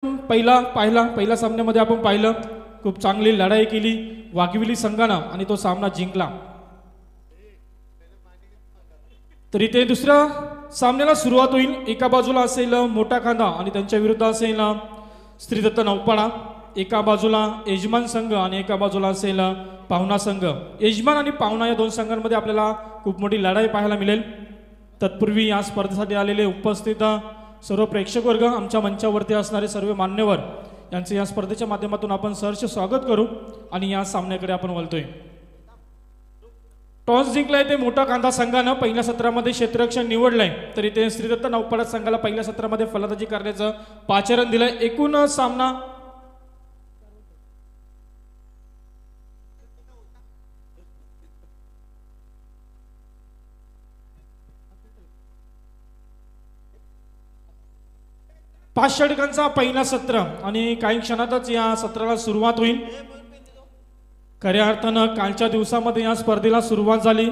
पहिल्या सामन्यामध्ये आपण पाहिलं खूप चांगली लढाई केली वाघविली संघानं आणि तो सामना जिंकला। तर इथे दुसऱ्या सामन्याला सुरुवात होईल। एका बाजूला असेल मोठा कांदा आणि त्यांच्या विरुद्ध असेल श्रीदत्त नौपाडा। एका बाजूला यजमान संघ आणि एका बाजूला असेल पाहुणा संघ। यजमान आणि पाहुणा या दोन संघांमध्ये आपल्याला खूप मोठी लढाई पाहायला मिळेल। तत्पूर्वी या स्पर्धेसाठी आलेले उपस्थित सर्व प्रेक्षक वर्ग, आमच्या मंचावरती असणारे सर्व मान्यवर यांचे या स्पर्धेच्या माध्यमातून आपण सहर्ष स्वागत करू आणि या सामन्याकडे आपण वळतोय। टॉस जिंकलाय ते मोठा कांदा संघानं पहिल्या सत्रामध्ये क्षेत्ररक्षण निवडलंय। तर इथे श्रीदत्त नौपाडा संघाला पहिल्या सत्रामध्ये फलंदाजी करण्याचं पाचारण दिलंय। एकूण सामना पाच षटकांचा पहिला सत्र आणि काही क्षणातच या सत्राला सुरुवात होईल। खऱ्या अर्थानं कालच्या दिवसामध्ये या स्पर्धेला सुरुवात झाली।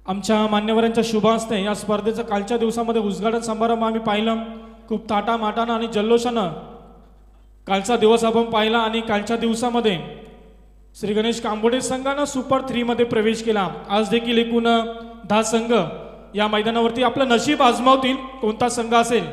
आमच्या मान्यवरांच्या शुभ हस्ते या स्पर्धेचं कालच्या दिवसामध्ये उद्घाटन समारंभ आम्ही पाहिला। खूप थाटामाटानं आणि जल्लोषानं कालचा दिवस आपण पाहिला आणि कालच्या दिवसामध्ये श्री गणेश कांबोडे संघानं सुपर 3 मध्ये प्रवेश केला। आज देखील एकूण 10 संघ या मैदानावरती आपलं नशीब आजमावतील। कोणता संघ असेल?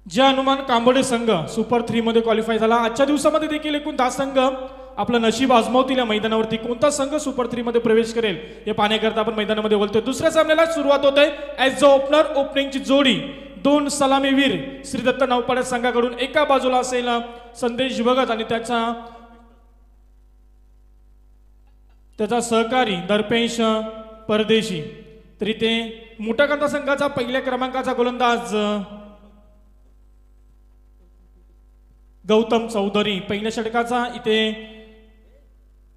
जे अनुमान कांबोडे संघ सुपर 3 मध्ये क्वालिफाय झाला। आजच्या दिवसामध्ये देखील एकूण 10 संघ आपलं नशीब आजमावतील या मैदानावरती। कोणता संघ सुपर 3 मध्ये प्रवेश करेल हे पाहण्याकरता आपण मैदानामध्ये बोलतोय। दुसऱ्या सामन्याला सुरुवात होते। ॲज अ ओपनर ओपनिंगची जोडी दोन सलामीवीर श्रीदत्त नौपाडा संघाकडून एका बाजूला असेल संदेश भगत आणि त्याचा सहकारी दर्पेश परदेशी। तर इथे मोठा कांदा संघाचा पहिल्या क्रमांकाचा गोलंदाज गौतम चौधरी पहिल्या षटकाचा इथे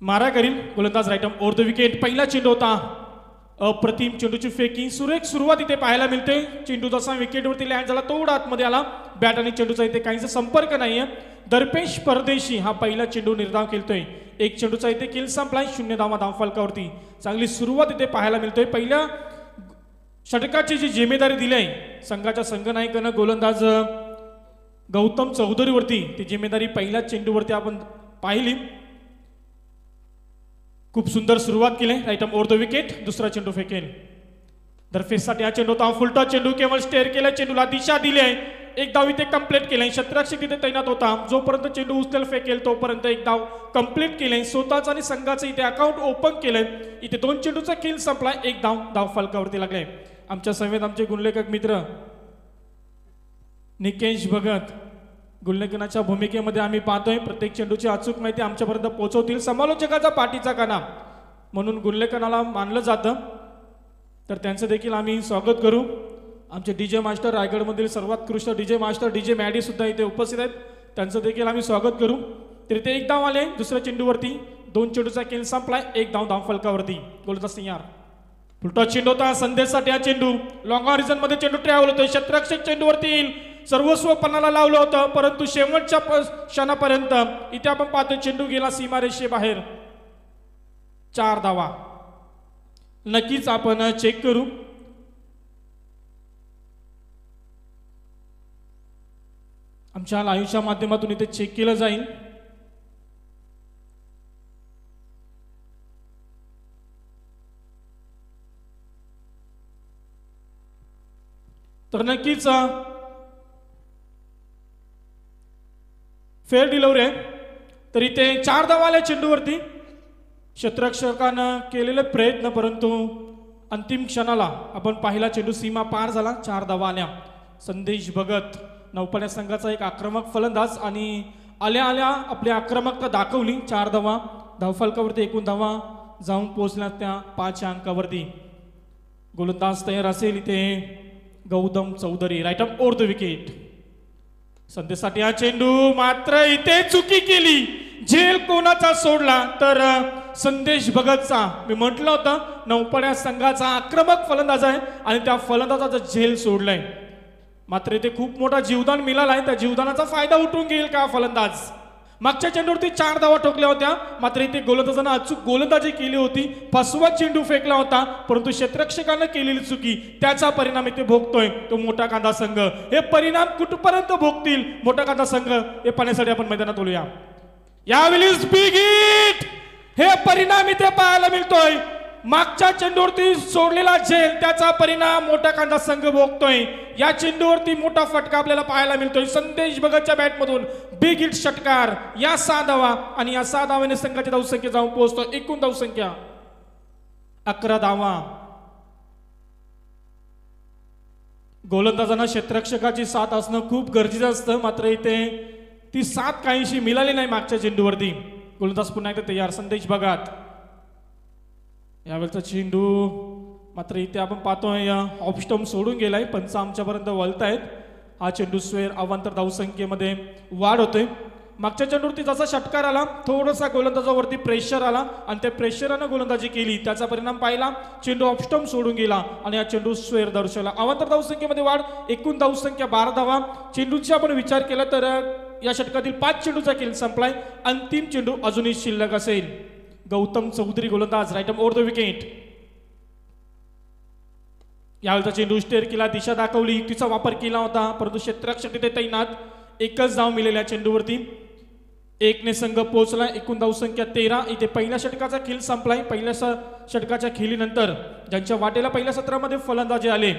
मारा करील। गोलंदाज right arm over the wicket. पहिला चेंडू होता अप्रतिम चेंडूची फेकी सुरेख सुरुवात इथे पाहायला मिळते। चेंडू जसा विकेटवरती लँड झाला तेवढा आतमध्ये आला। बॅट आणि चेंडूचा इथे काहीच संपर्क नाहीये। दर्पेश परदेशी हा पहिला चेंडू निर्धाव खेळतोय। एक चेंडूचा इथे किल संपलाय। 0 धावा धावफलकावरती चांगली सुरुवात इथे पाहायला मिळतोय। पहिल्या षटकाची जी जिम्मेदारी दिली आहे संघाच्या संघनायकानं गोलंदाज गौतम चौधरीवरती, ती जिम्मेदारी पहिल्या चेंडूवरती आपण पाहिली। खूप सुंदर सुरुवात केली। Right arm over the wicket. दुसरा चेंडू फेकेल दर्पेशसाठी। हा चेंडू होता फुलटॉस चेंडू, केवळ स्टेअर केला, चेंडूला दिशा दिली आहे। एक धाव इथे कंप्लीट केलाय। क्षेत्ररक्षक तिथे तैनात होता। जोपर्यंत चेंडू उचलेल फेकेल तोपर्यंत एक धाव कंप्लीट केलाय। स्वतःच आणि संघाचं इथे अकाउंट ओपन केलंय। इथे 2 चेंडूचा खेळ संपलाय। एक धाव फलकावरती लागलाय। आमच्या समेत आमचे गुणलेखक मित्र निकेश भगत गुणलेखनाच्या भूमिकेमध्ये आम्ही पाहतोय प्रत्येक चेंडूची अचूक माहिती आमच्यापर्यंत पोहोचवतील। समालोचकाचा पाठीचा कणा म्हणून गुणलेखनाला मानलं जातं, तर त्यांचं देखील आम्ही स्वागत करू। आमचे डीजे मास्टर रायगडमधील सर्वोत्कृष्ट डीजे मास्टर डीजे मॅडी सुद्धा इथे उपस्थित आहेत, त्यांचं देखील आम्ही स्वागत करू। तर इथे एक धाव आले दुसऱ्या चेंडूवरती। 2 चेंडूचा खेळ संपलाय। एक धाव फलकावरती। गोलंदाज तयार। फुलटॉस चेंडू होता संदेशसाठी। हा चेंडू लॉंग हॉरिझॉन मध्ये चेंडू ट्रॅव्हल होतोय। क्षेत्ररक्षक चेंडूवरती येईल। सर्वस्व पणाला लावलं होतं परंतु शेवटच्या क्षणापर्यंत इथे आपण पाहतोय चेंडू गेला सीमारेषेबाहेर। 4 धावा नक्कीच आपण चेक करू। आमच्या लाईव्हच्या माध्यमातून इथे चेक केलं जाईल। तर नक्कीच फेअर डिलिव्हरी आहे। तर इथे 4 धावा आल्या चेंडूवरती। क्षेत्ररक्षकानं केलेले प्रयत्न परंतु अंतिम क्षणाला आपण पाहिला चेंडू सीमा पार झाला। 4 धावा आल्या। संदेश भगत नौपाडा संघाचा एक आक्रमक फलंदाज आणि आल्या आल्या आपली आक्रमकता दाखवली। 4 धावा धावफलकावरती। एकूण धावा जाऊन पोहोचल्या त्या 5 अंकावरती। गोलंदाज तयार असेल इथे Gautam Chaudhari. Right arm over the wicket. संदेशसाठी हा चेंडू मात्र इथे चुकी केली। झेल कोणाचा सोडला तर संदेश भगतचा। मी म्हटलं होतं नौपाडा संघाचा आक्रमक फलंदाज आहे आणि त्या फलंदाजाचा झेल सोडलाय। मात्र इथे खूप मोठा जीवदान मिळालाय। त्या जीवदानाचा फायदा उठून घेईल का फलंदाज? मागच्या चेंडूवरती 4 धावा ठोकल्या होत्या, मात्र इथे गोलंदाजांना अचूक गोलंदाजी केली होती. फसवा चेंडू फेकला होता, परंतु क्षेत्ररक्षकानं केलेली चुकी त्याचा परिणाम इथे भोगतोय तो मोठा कांदा संघ. हे परिणाम कुठपर्यंत भोगतील मोठा कांदा संघ हे पाहण्यासाठी आपण मैदानात बोलूया. यावेळी बिग हिट हे परिणाम इथे पाहायला मिळतोय. मागच्या चेंडूवरती सोडलेला झेल त्याचा परिणाम मोठा कांदा संघ भोगतोय. या चेंडूवरती मोठा फटका आपल्याला पाहायला मिळतोय. संदेश भगतच्या बॅटमधून बिग हिट षटकार या 6 धावा आणि या 6 धावाने संघाची धावसंख्या जाऊन पोहोचतो एकूण धावसंख्या 11 धावा. गोलंदाजांना क्षेत्ररक्षकाची साथ असणं खूप गरजेचं असतं, मात्र इथे ती साथ काहीशी मिळाली नाही मागच्या चेंडूवरती. गोलंदाज पुन्हा एकदा तयार संदेश भगत. यावेळेचा चेंडू मात्र इथे आपण पाहतोय ऑफ स्टंप सोडून गेलाय. पंच आमच्यापर्यंत वळतायत. हा चेंडू स्वेर अवांतर धावसंख्येमध्ये वाढ होतोय. मागच्या चेंडूवरती जसा षटकार आला थोडासा गोलंदाजावरती प्रेशर आला आणि त्या प्रेशरानं गोलंदाजी केली, त्याचा परिणाम पाहिला. चेंडू ऑफ स्टंप सोडून गेला आणि हा चेंडू स्वेर दर्शवला. अवांतर धावसंख्येमध्ये वाढ, एकूण धावसंख्या 12 धावा. चेंडूचा आपण विचार केला तर या षटकातील 5 चेंडूचा खेळ संपलाय. अंतिम चेंडू अजूनही शिल्लक असेल. गौतम चौधरी गोलंदाज राईट ओव्हर द विकेट. यावेळेचा चेंडू स्टेअर केला, दिशा दाखवली, युक्तीचा वापर केला होता, परंतु क्षेत्ररक्षक तिथे तैनात. एकच धाव मिळाल्या चेंडूवरती. 1 ने संघ पोहोचला. एकूण धावसंख्या 13. इथे पहिल्या षटकाचा खेळ संपलाय. पहिल्या षटकाच्या खेळीनंतर ज्यांच्या वाटेला पहिल्या सत्रामध्ये फलंदाजी आले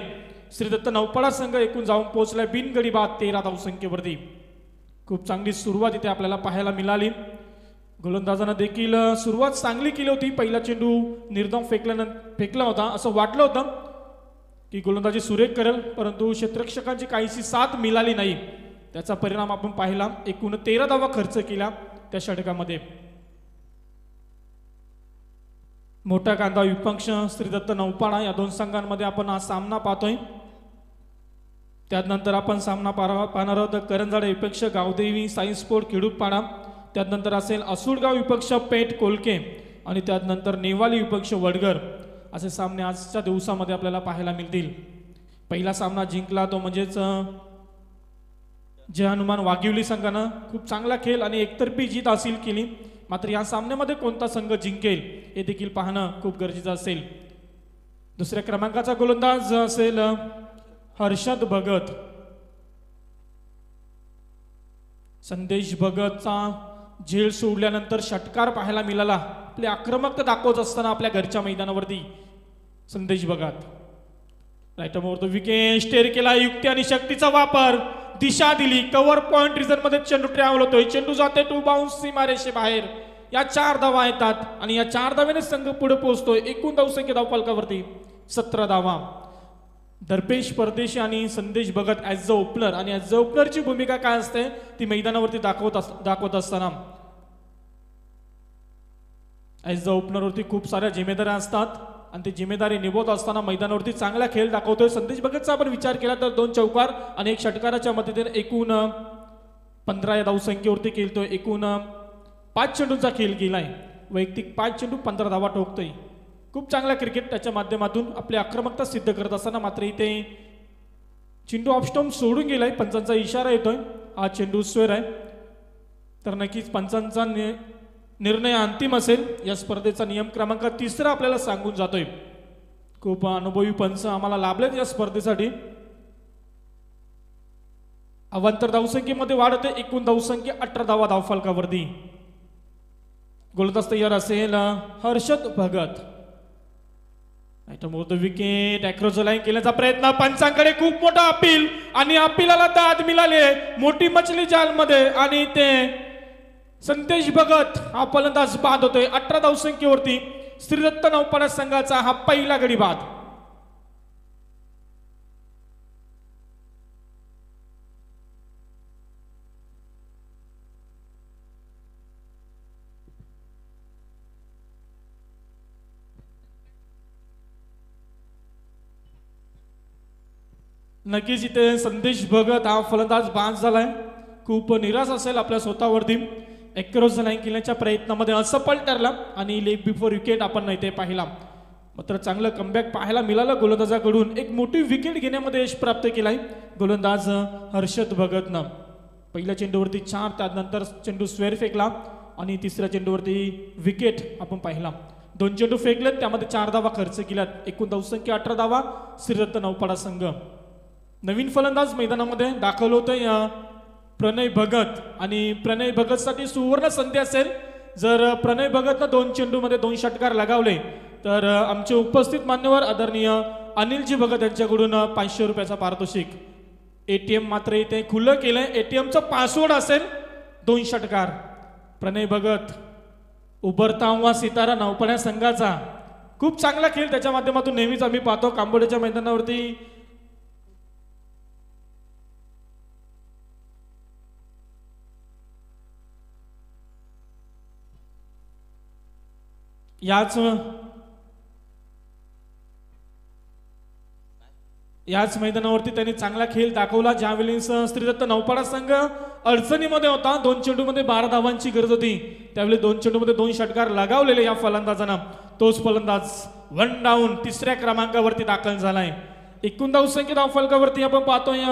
श्रीदत्त नौपाडा संघ एकूण जाऊन पोहोचलाय बिनगडी बाद 13 धावसंख्येवरती. खूप चांगली सुरुवात इथे आपल्याला पाहायला मिळाली. गोलंदाजांना देखील सुरुवात चांगली केली होती. पहिला चेंडू निर्धाव फेकला होता, असं वाटलं होतं की गोलंदाजी सुरेख करेल, परंतु क्षेत्ररक्षकांची काहीशी साथ मिळाली नाही. त्याचा परिणाम आपण पाहिला. एकूण 13 धावा खर्च केला त्या षटकामध्ये. मोठा कांदा विपक्ष श्रीदत्त नौपाडा या 2 संघांमध्ये आपण हा सामना पाहतोय. त्यानंतर आपण सामना पाहणार आहोत करंजाडे विपक्ष गावदेवी साई स्पोर्ट खेडूपाडा. त्यानंतर असेल असुडगाव विपक्ष पेठ कोलके आणि त्यानंतर नेवाली विपक्ष वडगर. असे सामने आजच्या दिवसामध्ये आपल्याला पाहायला मिळतील. पहिला सामना जिंकला तो म्हणजेच जय हनुमान वाघिवली संघानं खूप चांगला खेळ आणि एकतर्फी जीत हासिल केली. मात्र या सामन्यामध्ये कोणता संघ जिंकेल हे देखील पाहणं खूप गरजेचं असेल. दुसऱ्या क्रमांकाचा गोलंदाज असेल हर्षद भगत. संदेश भगतचा झेल सोडल्यानंतर षटकार पाहायला मिळाला. आपले आक्रमकता दाखवत असताना आपल्या घरच्या मैदानावरती संदेश भगत. राईट ओव्हर विकेट स्टेअर केला, युक्ती आणि शक्तीचा वापर, दिशा दिली, कव्हर पॉइंट रिझन मध्ये चेंडू ट्रॅव्हल होतोय. चेंडू जाते टू बाउन्स सीमारेषे बाहेर. या 4 धावा येतात आणि या 4 धाव्याने संघ पुढे पोहोचतोय. एकूण धावसंख्या धावफलकावरती 17 धावा. दर्पेश परदेशी आणि संदेश भगत ॲज अ ओपनर, आणि ॲज अ ओपनरची भूमिका काय असते ती मैदानावरती दाखवत असताना ॲज अ ओपनरवरती खूप साऱ्या जिम्मेदाऱ्या असतात आणि ती जिम्मेदारी निभवत असताना मैदानावरती चांगला खेळ दाखवतोय. संदेश भगतचा आपण विचार केला तर 2 चौकार आणि 1 षटकाराच्या मदतीने एकूण 15 या धावसंख्येवरती खेळतोय. एकूण 5 चेंडूंचा खेळ केलाय. वैयक्तिक 5 चेंडू 15 धावा ठोकतोय. खूप चांगला क्रिकेट त्याच्या माध्यमातून आपली आक्रमकता सिद्ध करत असताना मात्र इथे चेंडू ऑफ स्टंप सोडून गेलाय. पंचांचा इशारा येतोय. हा चेंडू स्वेर आहे, तर नक्कीच पंचांचा निर्णय अंतिम असेल. या स्पर्धेचा नियम क्रमांक 3 आपल्याला सांगून जातोय. खूप अनुभवी पंच आम्हाला लाभलेत या स्पर्धेसाठी. अवांतर धावसंख्येमध्ये वाढ होते. एकूण धावसंख्या 18 धावा धावफलकावरती. गोलंदाज तयार असेल हर्षद भगत. विकेट अक्रॉस द लाईन केल्याचा प्रयत्न. पंचांकडे खूप मोठा अपील आणि अपीलाला दाद मिळाली. मोठी मछली जालमध्ये आणि ते संदेश भगत हा फलंदाज बाद होतोय. 18 धावसंख्येवरती श्रीदत्त नौपाडा संघाचा हा पहिला गडी बाद. नक्कीच इथे संदेश भगत हा फलंदाज बाद झालाय. खूप निराश असेल आपल्या स्वतःवरती. अक्रॉस द लाईन केल्याच्या प्रयत्नामध्ये असफल ठरला आणि लेग बिफोर विकेट आपण इथे पाहिला. मात्र चांगलं कमबॅक पाहायला मिळालं गोलंदाजाकडून. एक मोठी विकेट घेण्यामध्ये यश प्राप्त केलाय गोलंदाज हर्षद भगतनं. पहिल्या चेंडूवरती 4, त्यानंतर चेंडू स्क्वेअर फेकला आणि तिसऱ्या चेंडूवरती विकेट आपण पाहिला. 2 चेंडू फेकलेत, त्यामध्ये 4 धावा खर्च केल्यात. एकूण धावसंख्या 18 धावा. श्रीदत्त नौपाडा संघ. नवीन फलंदाज मैदानामध्ये दाखल होतोय प्रणय भगत आणि प्रणय भगतसाठी सुवर्ण संधी असेल. जर प्रणय भगतनं 2 चेंडूमध्ये 2 षटकार लगावले तर आमचे उपस्थित मान्यवर आदरणीय अनिलजी भगत यांच्याकडून 500 रुपयाचा पारितोषिक. एटीएम मात्र इथे खुलं केलंय. एटीएमचं पासवर्ड असेल 2 षटकार. प्रणय भगत उभरता हुआ सितारा नौपाडा संघाचा खूप चांगला खेळ त्याच्या माध्यमातून नेहमीच आम्ही पाहतो कांबोड्याच्या मैदानावरती. याच मैदानावरती त्यांनी चांगला खेळ दाखवला ज्यावेळी श्रीदत्त नौपाडा संघ अडचणीमध्ये होता. 2 चेंडूमध्ये 12 धावांची गरज होती. त्यावेळी 2 चेंडूमध्ये 2 षटकार लगावलेले या फलंदाजांना. तोच फलंदाज 1 डाऊन 3ऱ्या क्रमांकावरती दाखल झालाय. एकूण धावसंख्या धावफलकावरती आपण पाहतोय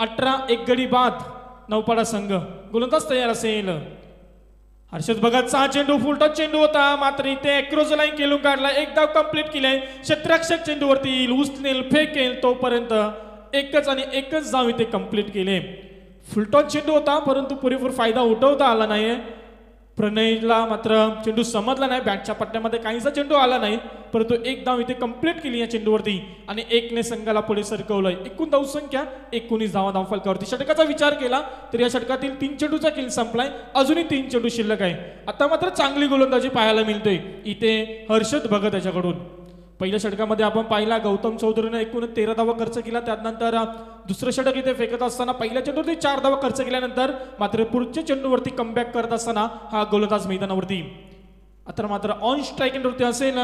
18. एक गडी बाद नौपाडा संघ. गोलंदाज तयार असेल. हर्षद भगतचा चेंडू फुलटॉस चेंडू होता, मात्र इथे अक्रॉस लाईन केलून काढला. 1 धाव कंप्लीट केलाय. क्षेत्ररक्षक चेंडूवरती येईल, उचलेल, फेकेल, तोपर्यंत एकच आणि एकच धाव इथे कंप्लीट केले. फुलटॉस चेंडू होता परंतु पुरेपूर फायदा उठवता आला नाही. प्रणयला मात्र चेंडू समजला नाही. बॅटच्या पट्ट्यामध्ये काहीसा चेंडू आला नाही परंतु 1 धाव इथे कंप्लीट केली या चेंडूवरती आणि 1ने संघाला पुढे सरकवलंय. एकूण धावसंख्या 19 धावा धावफलकावरती. षटकाचा विचार केला तर या षटकातील 3 चेंडूचा खेळ संपलाय. अजूनही 3 चेंडू शिल्लक आहे. आता मात्र चांगली गोलंदाजी पाहायला मिळतोय इथे हर्षद भगत याच्याकडून. पहिल्या षटकामध्ये आपण पाहिला गौतम चौधरीने एकूण 13 धावा खर्च केला. त्यानंतर दुसरं षटक इथे फेकत असताना पहिल्या चेंडूवरती 4 धावा खर्च केल्यानंतर मात्र पुढच्या चेंडूवरती कमबॅक करत असताना हा गोलंदाज मैदानावरती. आता मात्र ऑन स्ट्राईक एंडवरती असेल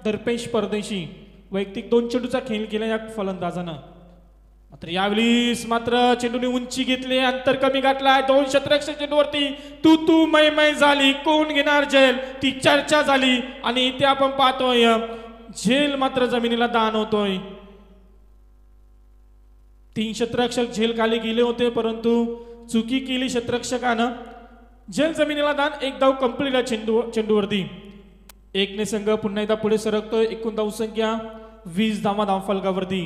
दर्पेश परदेशी. वैयक्तिक 2 चेंडूचा खेळ केला या फलंदाजानं. मात्र यावेळी मात्र चेंडूने उंची घेतली, अंतर कमी गाठलाय. 2 क्षेत्ररक्षक चेंडूवरती तू मै झाली. कोण घेणार झेल ती चर्चा झाली आणि इथे आपण पाहतोय झेल मात्र जमिनीला दान होतोय. 3 क्षेत्ररक्षक झेल खाली गेले होते परंतु चुकी केली क्षेत्ररक्षकानं. झेल जमिनीला दान. 1 धाव कंप्लीट आहे चेंडूवरती. 1ने संघ पुन्हा एकदा पुढे सरकतोय. एकूण धावसंख्या 20 धावा धावफलकावरती.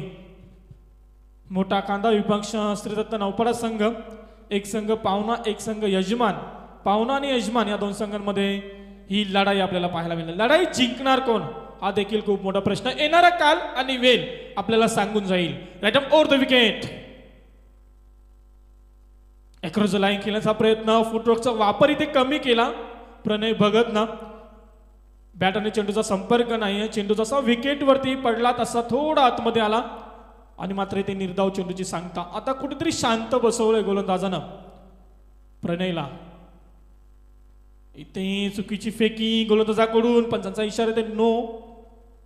मोठा कांदा विभाग श्रीदत्त नौपाडा संघ. एक संघ पाहुणा, एक संघ यजमान. पाहुणा आणि यजमान या 2 संघांमध्ये ही लढाई आपल्याला पाहायला मिळेल. लढाई जिंकणार कोण हा देखील खूप मोठा प्रश्न. येणारा काल आणि वेळ आपल्याला सांगून जाईल. Right up over the wicket. Across the line खेळण्याचा प्रयत्न. फुटवर्कचा वापर इथे कमी केला प्रणय भगतनं. बॅट आणि चेंडूचा संपर्क नाही. चेंडू जसा विकेटवरती पडला तसा थोडा आतमध्ये आला आणि मात्र इथे निर्धाव चेंडूची सांगता. आता कुठेतरी शांत बसवलंय गोलंदाजानं प्रणयला. इथे चुकीची फेकी गोलंदाजाकडून. पंचांचा इशारा ते नो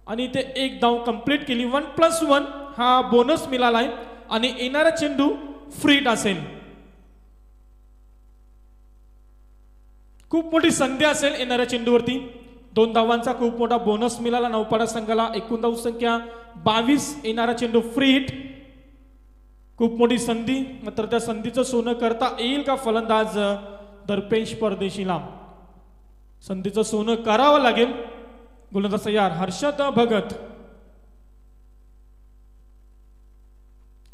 आणि इथे 1 धाव कंप्लीट केली. 1+1 हा बोनस मिळालाय आणि येणारा चेंडू फ्रीट असेल. खूप मोठी संधी असेल येणाऱ्या चेंडूवरती. 2 धावांचा खूप मोठा बोनस मिळाला नौपाडा संघाला. एकूण धावसंख्या 22. येणारा चेंडू फ्रीट. खूप मोठी संधी, मात्र त्या संधीचं सोनं करता येईल का फलंदाज दर्पेश परदेशीला. संधीचं सोनं करावं लागेल. गोलंदाज तयार हर्षद भगत.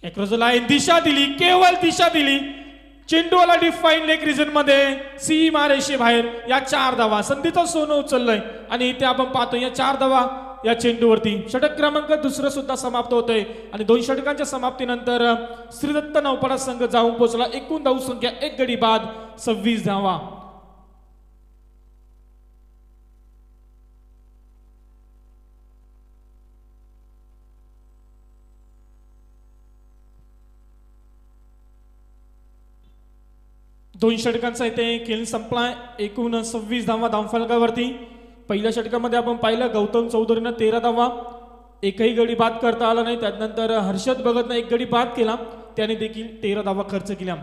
अक्रॉस द लाईन दिशा दिली, केवळ दिशा दिली. चेंडूला डिफाईन लेग रिजन मध्ये सीमा रेषे बाहेर. या 4 धावा. संधीचं सोनं उचललंय आणि इथे आपण पाहतो या 4 धावा या चेंडूवरती. षटक क्रमांक 2 सुद्धा समाप्त होतोय आणि 2 षटकांच्या समाप्तीनंतर श्रीदत्त नौपाडा संघ जाऊन पोहोचला. एकूण धावसंख्या 1 गडी बाद 26 धावा. दोन षटकांचा इथे खेळ संपलाय. एकूण 26 धावा धावफलकावरती. पहिल्या षटकामध्ये आपण पाहिलं गौतम चौधरीनं 13 धावा, एकही गडी बाद करता आला नाही. त्यानंतर हर्षद भगतनं 1 गडी बाद केला, त्याने देखील 13 धावा खर्च केल्या.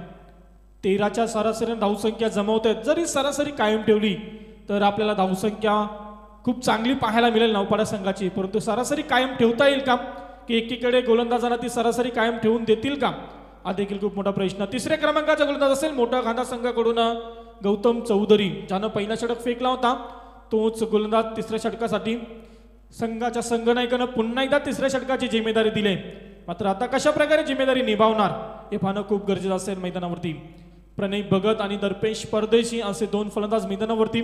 13च्या सरासरी धावसंख्या जमवत आहेत. जरी सरासरी कायम ठेवली तर आपल्याला धावसंख्या खूप चांगली पाहायला मिळेल नौपाडा संघाची. परंतु सरासरी कायम ठेवता येईल का, की एकीकडे गोलंदाजांना ती सरासरी कायम ठेवून देतील का, हा देखील खूप मोठा प्रश्न. तिसऱ्या क्रमांकाचा गोलंदाज असेल मोठा खांदा संघाकडून गौतम चौधरी, ज्यानं पहिला षटक फेकला होता. तोच गोलंदाज तिसऱ्या षटकासाठी संघाच्या संघनायकानं पुन्हा एकदा तिसऱ्या षटकाची जिम्मेदारी दिली. मात्र आता कशा प्रकारे जिम्मेदारी निभावणार हे पाहणं खूप गरजेचं असेल मैदानावरती. प्रणय भगत आणि दर्पेश परदेशी असे दोन फलंदाज मैदानावरती.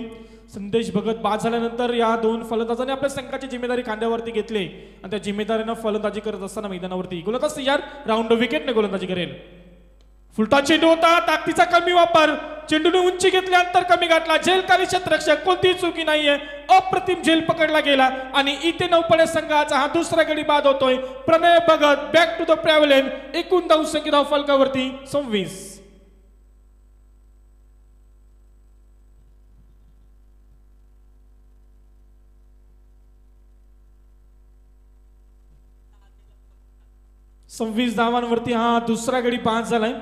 संदेश भगत बाद झाल्यानंतर या दोन फलंदाजांनी आपल्या संघाची जिम्मेदारी खांद्यावरती घेतली आणि त्या जिम्मेदारीनं फलंदाजी करत असताना मैदानावरती गोलंदाज तयार. राऊंड विकेटने गोलंदाजी करेल. फुलटा चेंडू होता, ताकदीचा कमी वापर, चेंडूने उंची घेतली, अंतर कमी गाठला, झेलकारी क्षेत्ररक्षक, कोणतीही चुकी नाहीये, अप्रतिम झेल पकडला गेला आणि इथे नौपडे संघाचा हा दुसरा गडी बाद होतोय. प्रणय भगत बॅक टू द पॅव्हलियन. एकूण धावसंख्या धाव फलकावरती 26. धावांवरती हा दुसरा गडी बाद झालाय.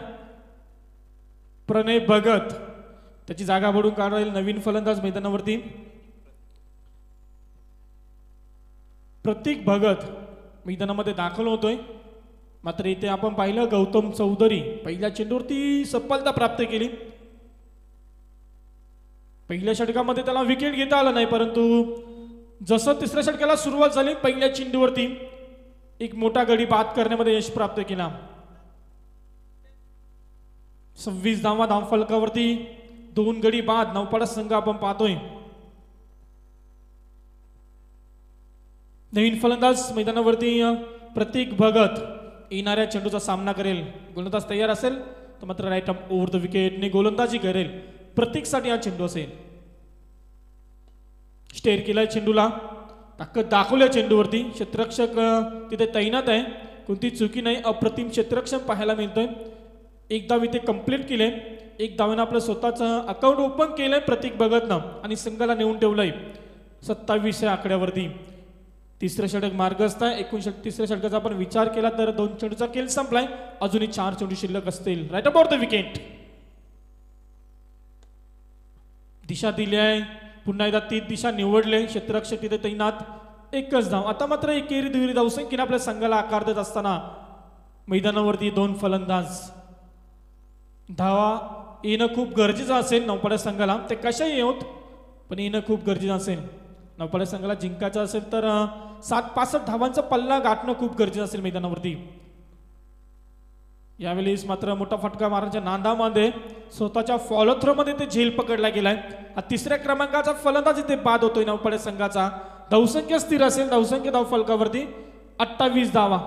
प्रणय भगत त्याची जागा भरून काढेल नवीन फलंदाज मैदानावरती. प्रतीक भगत मैदानामध्ये दाखल होतोय. मात्र इथे आपण पाहिलं गौतम चौधरी पहिल्या चेंडूवरती सफलता प्राप्त केली. पहिल्या षटकामध्ये त्याला विकेट घेता आलं नाही, परंतु जसं तिसऱ्या षटकाला सुरुवात झाली पहिल्या चेंडूवरती एक मोठा गडी बाद करण्यामध्ये यश प्राप्त केला. 26 धावा धावफलकावरती, दोन गडी बाद नौपाडा संघ आपण पाहतोय. नवीन फलंदाज मैदानावरती प्रतीक भगत येणाऱ्या चेंडूचा सामना करेल. गोलंदाज तयार असेल तर मात्र राईट आर्म ओव्हर द विकेटने गोलंदाजी करेल. प्रतीकसाठी हा चेंडू असेल. स्टेअर केलाय चेंडूला, ताकद दाखवल्या चेंडूवरती. क्षेत्ररक्षक तिथे तैनात आहे, कोणती चुकी नाही. अप्रतिम क्षेत्ररक्षण पाहायला मिळतोय. एक धाव इथे कंप्लीट केले. एक धावेनं आपलं स्वतःचं अकाउंट ओपन केलंय प्रतीक भगतनं आणि संघाला नेऊन ठेवलंय 27 या आकड्यावरती. तिसरं षटक मार्गस्थ आहे. एकूण तिसऱ्या षटकाचा आपण विचार केला तर 2 चेंडूचा खेळ संपलाय. अजूनही 4 चेंडू शिल्लक असतील. Right about the wicket. दिशा दिली आहे, पुन्हा एकदा ती दिशा निवडले. क्षेत्ररक्षक तिथे तैनात. एकच धाव. आता मात्र एकेरी दुहेरी धावसंख्येने आपल्या संघाला आकार देत असताना मैदानावरती 2 फलंदाज. धावा येणं खूप गरजेचं असेल नौपाड्या संघाला. ते कशाही येऊत पण येणं खूप गरजेचं असेल. नौपाड्या संघाला जिंकायचं असेल तर 7-65 धावांचा पल्ला गाठणं खूप गरजेचं असेल मैदानावरती. यावेळेस मात्र मोठा फटका मारण्याच्या नांदामध्ये स्वतःच्या फॉलो थ्रो मध्ये ते झेल पकडला गेलाय. हा तिसऱ्या क्रमांकाचा फलंदाज इथे बाद होतोय नौपाड्या संघाचा. धावसंख्या स्थिर असेल. धावसंख्या धाव फलकावरती 28 धावा.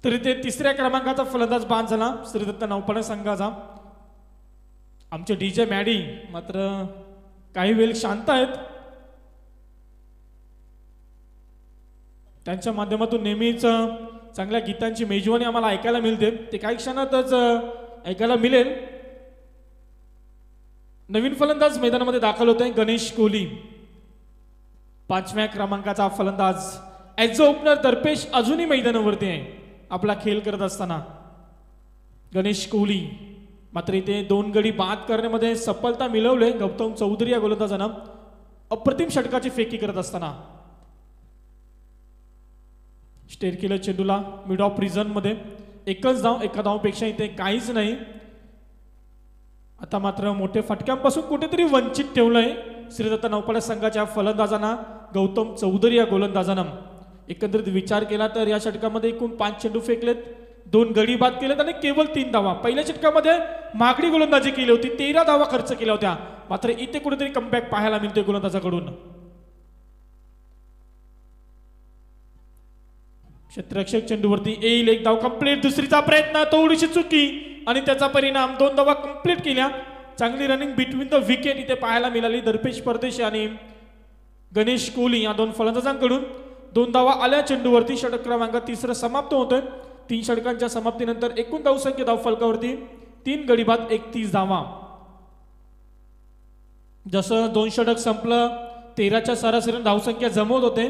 तरी ते तिसऱ्या क्रमांकाचा फलंदाज बाद झाला श्रीदत्त नौपाडा संघाचा. आमचे डीजे मॅडी मात्र काही वेळ शांत आहेत. त्यांच्या माध्यमातून नेहमीच चांगल्या गीतांची मेजवानी आम्हाला ऐकायला मिळते. ते काही क्षणातच ऐकायला मिळेल. नवीन फलंदाज मैदानामध्ये दाखल होत आहे गणेश कोहली. 5व्या क्रमांकाचा फलंदाज. ॲज अ ओपनर दर्पेश अजूनही मैदानावरती आहे आपला खेळ करत असताना. गणेश कोहली मात्र इथे 2 गडी बाद करण्यामध्ये सफलता मिळवले गौतम चौधरी या गोलंदाजानं अप्रतिम षटकाची फेकी करत असताना. स्टेअर केलं चेंडूला मिड ऑफ रिझन मध्ये. एकच धाव. एका धावपेक्षा इथे काहीच नाही. आता मात्र मोठ्या फटक्यांपासून कुठेतरी वंचित ठेवलंय श्रीदत्त नौपाडा संघाच्या फलंदाजांना गौतम चौधरी या गोलंदाजानं. एकंदरीत विचार केला तर या षटकामध्ये एकूण 5 चेंडू फेकलेत, 2 गडी बाद केलेत आणि केवळ 3 धावा. पहिल्या षटकामध्ये मागडी गोलंदाजी केली होती, 13 धावा खर्च केल्या होत्या. मात्र इथे कुठेतरी कमबॅक पाहायला मिळतोय गोलंदाजाकडून. क्षेत्ररक्षक चेंडूवरती येईल. एक धाव कंप्लीट. दुसरीचा प्रयत्न, थोडीशी चुकी आणि त्याचा परिणाम 2 धावा कंप्लीट केल्या. चांगली रनिंग बिटवीन द विकेट इथे पाहायला मिळाली दर्पेश परदेशी आणि गणेश कोहली या 2 फलंदाजांकडून. 2 धावा आल्या चेंडूवरती. षटक क्रमांक 3 समाप्त होतोय. 3 षटकांच्या समाप्तीनंतर एकूण धावसंख्या धाव फलकावरती 3 गडी बाद 31 धावा. जसं 2 षटक संपलं 13च्या सरासरीने धावसंख्या जमवत होते.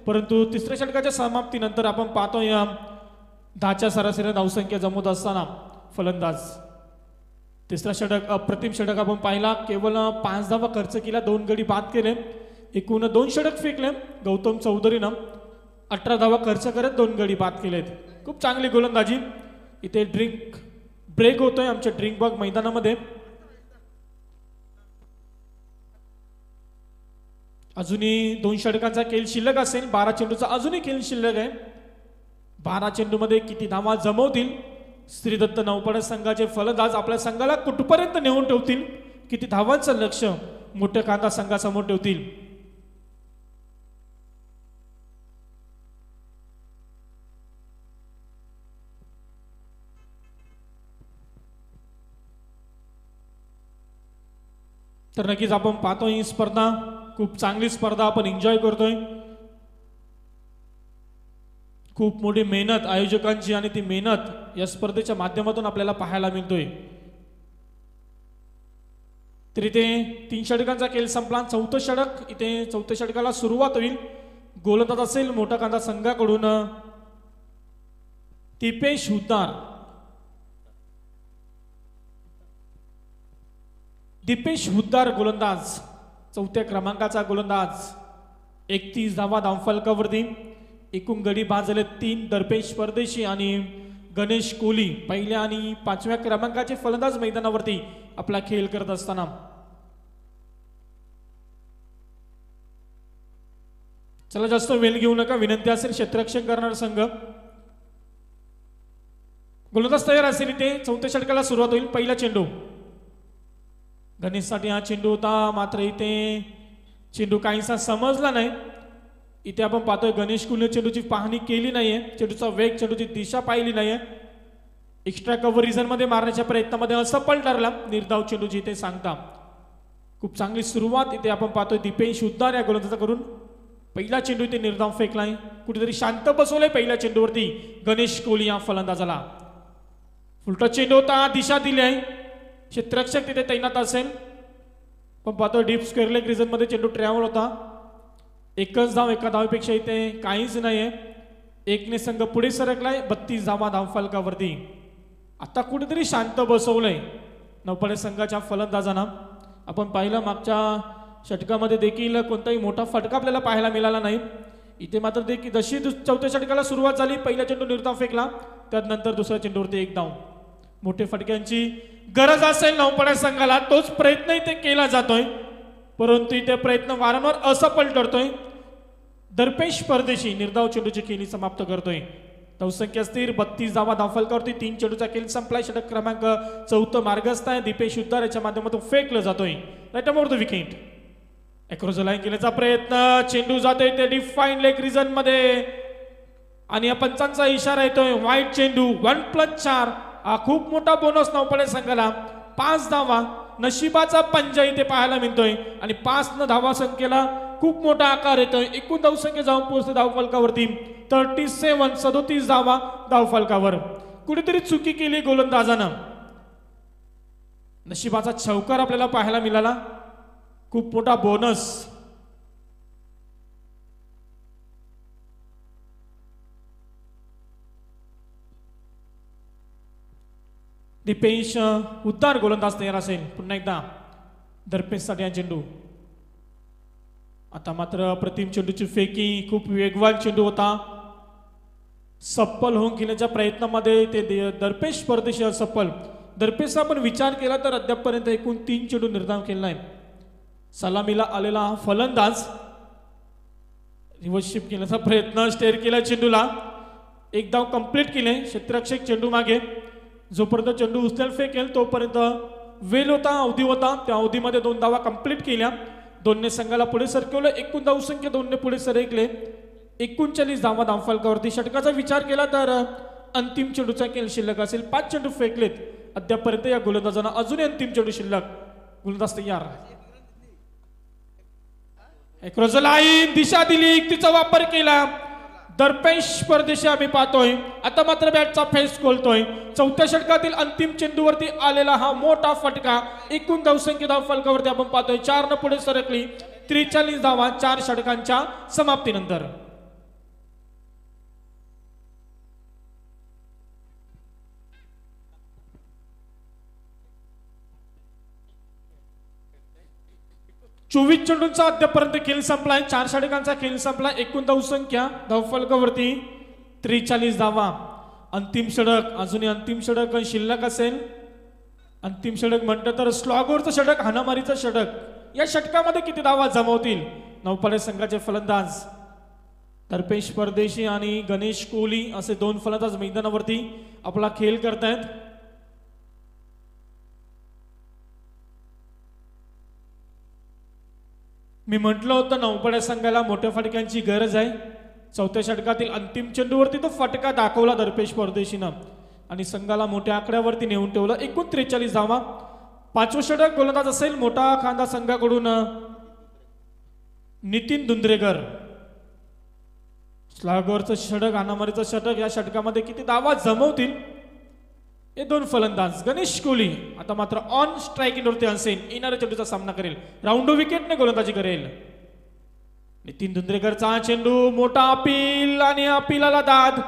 परंतु तिसऱ्या षटकाच्या समाप्तीनंतर आपण पाहतोय 10च्या सरासरी धावसंख्या जमवत असताना फलंदाज तिसरा षटक अप्रतिम षटक आपण पाहिला. केवळ 5 धावा खर्च केला, 2 गडी बाद केले, एकूण 2 षटक फेकले. गौतम चौधरीनं 18 धावा खर्च करत 2 गडी बाद केलेत. खूप चांगली गोलंदाजी. इथे ड्रिंक ब्रेक होतोय आमच्या ड्रिंक बाग मैदानामध्ये. अजूनही 2 षटकांचा खेळ शिल्लक असेल. 12 चेंडूचा अजूनही खेळ शिल्लक आहे. 12 चेंडूमध्ये किती धावा जमवतील श्रीदत्त नौपाडा संघाचे फलंदाज, आपल्या संघाला कुठपर्यंत नेऊन ठेवतील, किती धावांचं लक्ष मोठ्या कांदा संघासमोर ठेवतील. तर नक्कीच आपण पाहतोय ही स्पर्धा खूप चांगली स्पर्धा आपण एन्जॉय करतोय. खूप मोठी मेहनत आयोजकांची आणि ती मेहनत या स्पर्धेच्या माध्यमातून आपल्याला पाहायला मिळतोय. तर इथे 3 षटकांचा खेळ संपला. 4थं षटक, इथे 4थ्या षटकाला सुरुवात होईल. गोलंदाज असेल मोठा कांदा संघाकडून दीपेश हुद्दार. दीपेश हुद्दार गोलंदाज, 4थ्या क्रमांकाचा गोलंदाज. 31 धावा धावफलकावरती. एकूण गडी बाद झाले 3. दर्पेश परदेशी आणि गणेश कोहली 1ल्या आणि 5व्या क्रमांकाचे फलंदाज मैदानावरती आपला खेळ करत असताना. चला जास्त वेळ घेऊ नका, विनंती असेल क्षेत्ररक्षण करणारा संघ. गोलंदाज तयार असेल. इथे 4थ्या षटकाला सुरुवात होईल. पहिला चेंडू गणेशसाठी हा चेंडू होता, मात्र इथे चेंडू काहीसा समजला नाही. इथे आपण पाहतोय गणेश कुलने चेंडूची पाहणी केली नाहीये, चेंडूचा वेग, चेंडूची दिशा पाहिली नाहीये. एक्स्ट्रा कव्हर रिझन मध्ये मारण्याच्या प्रयत्नामध्ये असफल ठरला. निर्धाव चेंडूची इथे सांगता. खूप चांगली सुरुवात इथे आपण पाहतोय दीपेश हुद्दार या गोलंदाजाकडून. पहिला चेंडू इथे निर्धाव फेकलाय, कुठेतरी शांत बसवलंय पहिल्या चेंडूवरती गणेश कोहली या फलंदाजाला. उलटा चेंडू होता, दिशा दिली आहे. क्षेत्ररक्षक तिथे तैनात असेल, पण पाहतो डीप स्क्वेअर लेग रिजन मध्ये चेंडू ट्रॅव्हल होता. एकच धाव, एका धावेपेक्षा इथे काहीच नाहीये. 1ने संघ पुढे सरकलाय. 32 धावा धावफलकावरती. आता कुठेतरी शांत बसवलंय नौपाडे संघाच्या फलंदाजांना. आपण पाहिलं मागच्या षटकामध्ये देखील कोणताही मोठा फटका आपल्याला पाहायला मिळाला नाही. इथे मात्र देखील जशी 4थ्या षटकाला सुरुवात झाली, पहिला चेंडू निर्धाव फेकला, त्यानंतर दुसऱ्या चेंडूवरती 1 धाव. मोठे फटक्यांची गरज असेल नौपाडा संघाला, तोच प्रयत्न इथे केला जातोय, परंतु इथे प्रयत्न वारंवार असफल ठरतोय. दर्पेश परदेशी निर्धाव चेंडूची खेळी समाप्त करतोय. धावसंख्या स्थिर 32 धावा धावफलकावरती. 3 चेंडूचा खेळ संपलाय. षटक क्रमांक 4 मार्गस्थ आहे. दीपेश हुद्दार याच्या माध्यमातून फेकलं जातोय. Right over the wicket. Across the line केल्याचा प्रयत्न, चेंडू जातोय ते डिफाईन लेग रिजन मध्ये आणि या पंचांचा इशारा येतोय वाईट चेंडू. 1+4 हा खूप मोठा बोनस नौपाडे संघाला. 5 धावा नशिबाचा पंजा इथे पाहायला मिळतोय आणि 5 न धावा संख्येला खूप मोठा आकार येतोय. एकूण धावसंख्या जाऊन पोहोचते धावफलकावरती 37 धावा धावफलकावर. कुठेतरी चुकी केली गोलंदाजानं. नशिबाचा चौकार आपल्याला पाहायला मिळाला. खूप मोठा बोनस. दीपेश हुद्दार गोलंदाज तयार असेल. पुन्हा एकदा दर्पेशसाठी हा चेंडू. आता मात्र अप्रतिम चेंडूची फेकी, खूप वेगवान चेंडू होता. सप्पल होऊन घेण्याच्या प्रयत्नामध्ये ते दर्पेश परदेशी असफल. दर्पेशचा आपण विचार केला तर अद्यापपर्यंत एकूण 3 चेंडू निर्धाव केला आहे. सलामीला आलेला हा फलंदाज रिव्हर्स शिफ्ट केल्याचा प्रयत्न, स्टेअर केला चेंडूला. 1 धाव कंप्लीट केले. क्षेत्ररक्षक चेंडू मागे. जोपर्यंत चेंडू उचलेल फेकेल तोपर्यंत वेल होता, अवधी होता. त्या अवधीमध्ये 2 धावा कंप्लीट केल्या. 2ने संघाला पुढे सरकवलं. एकूण धावसंख्या 2ने पुढे सरकले. 39 धावा धावफलकावरती. षटकाचा विचार केला तर अंतिम चेंडूचा खेळ शिल्लक असेल. 5 चेंडू फेकलेत अद्यापर्यंत या गोलंदाजांना. अजूनही अंतिम चेंडू शिल्लक. गोलंदाज तयार. अक्रॉस द लाईन दिशा दिली, युक्तीचा वापर केला. दर्पेश परदेशी आम्ही पाहतोय. आता मात्र बॅटचा फेस खोलतोय. 4थ्या षटकातील अंतिम चेंडूवरती आलेला हा मोठा फटका. एकूण धावसंख्या धावफलकावरती आपण पाहतोय 4 न पुढे सरकली. 43 धावा 4 षटकांच्या समाप्तीनंतर. 24 चेंडूंचा अद्यापर्यंत खेळ संपलाय. 4 षटकांचा खेळ संपला. एकूण धावसंख्या धावफलकावरती 43 धावा. अंतिम षटक अजूनही अंतिम षटक शिल्लक असेल. अंतिम षटक म्हटलं तर स्लॉगवरचं षटक हाणामारीचं षटक. या षटकामध्ये किती धावा जमवतील नौपाडे संघाचे फलंदाज. दर्पेश परदेशी आणि गणेश कोहली असे दोन फलंदाज मैदानावरती आपला खेळ करतायत. मी म्हटलं होतं नौपाडे संघाला मोठ्या फटक्यांची गरज आहे. चौथ्या षटकातील अंतिम चेंडूवरती तो फटका दाखवला दर्पेश परदेशीनं आणि संघाला मोठ्या आकड्यावरती नेऊन ठेवलं. एकूण 43 धावा. 5वं षटक गोलंदाज असेल मोठा खांदा संघाकडून नितीन धुंद्रेकर. स्लॉगवरचं षटक हाणामारीचं षटक. या षटकामध्ये किती धावा जमवतील हे दोन फलंदाज. गणेश कोहली आता मात्र ऑन स्ट्राईकिंगवरती असेल. येणाऱ्या चेंडूचा सामना करेल. राऊंड विकेटने गोलंदाजी करेल. नितीन धुंद्रेकरचा चेंडू. मोठा अपील आणि अपिलाला दाद.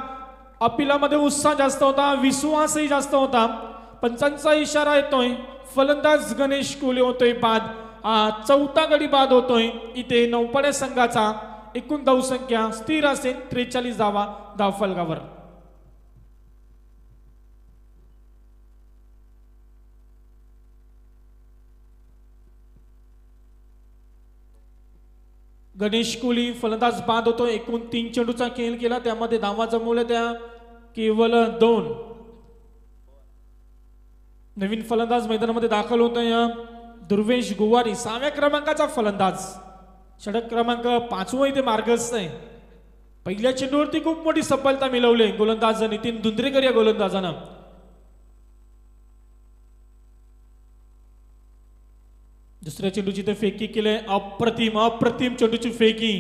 अपिलामध्ये उत्साह जास्त होता. विश्वासही जास्त होता. पंचांचा इशारा येतोय. फलंदाज गणेश कोहली होतोय बाद. चौथा गडी बाद होतोय. इथे नौपाडे संघाचा एकूण धावसंख्या स्थिर असेल 43 धावा धावफलकावर. गणेश कोहली फलंदाज बाद होतो. एकूण 3 चेंडूचा खेळ केला. त्यामध्ये धावा जमवल्या त्या केवळ 2. नवीन फलंदाज मैदानामध्ये दाखल होतोय दुर्वेश गुवारी 6व्या क्रमांकाचा फलंदाज. षटक क्रमांक 5वं इथे मार्गस्थ आहे. पहिल्या चेंडूवरती खूप मोठी सफलता मिळवली गोलंदाज नितीन धुंद्रेकर या गोलंदाजानं. दुसऱ्या चेंडूची ते फेकी केले. अप्रतिम चेंडूची फेकी.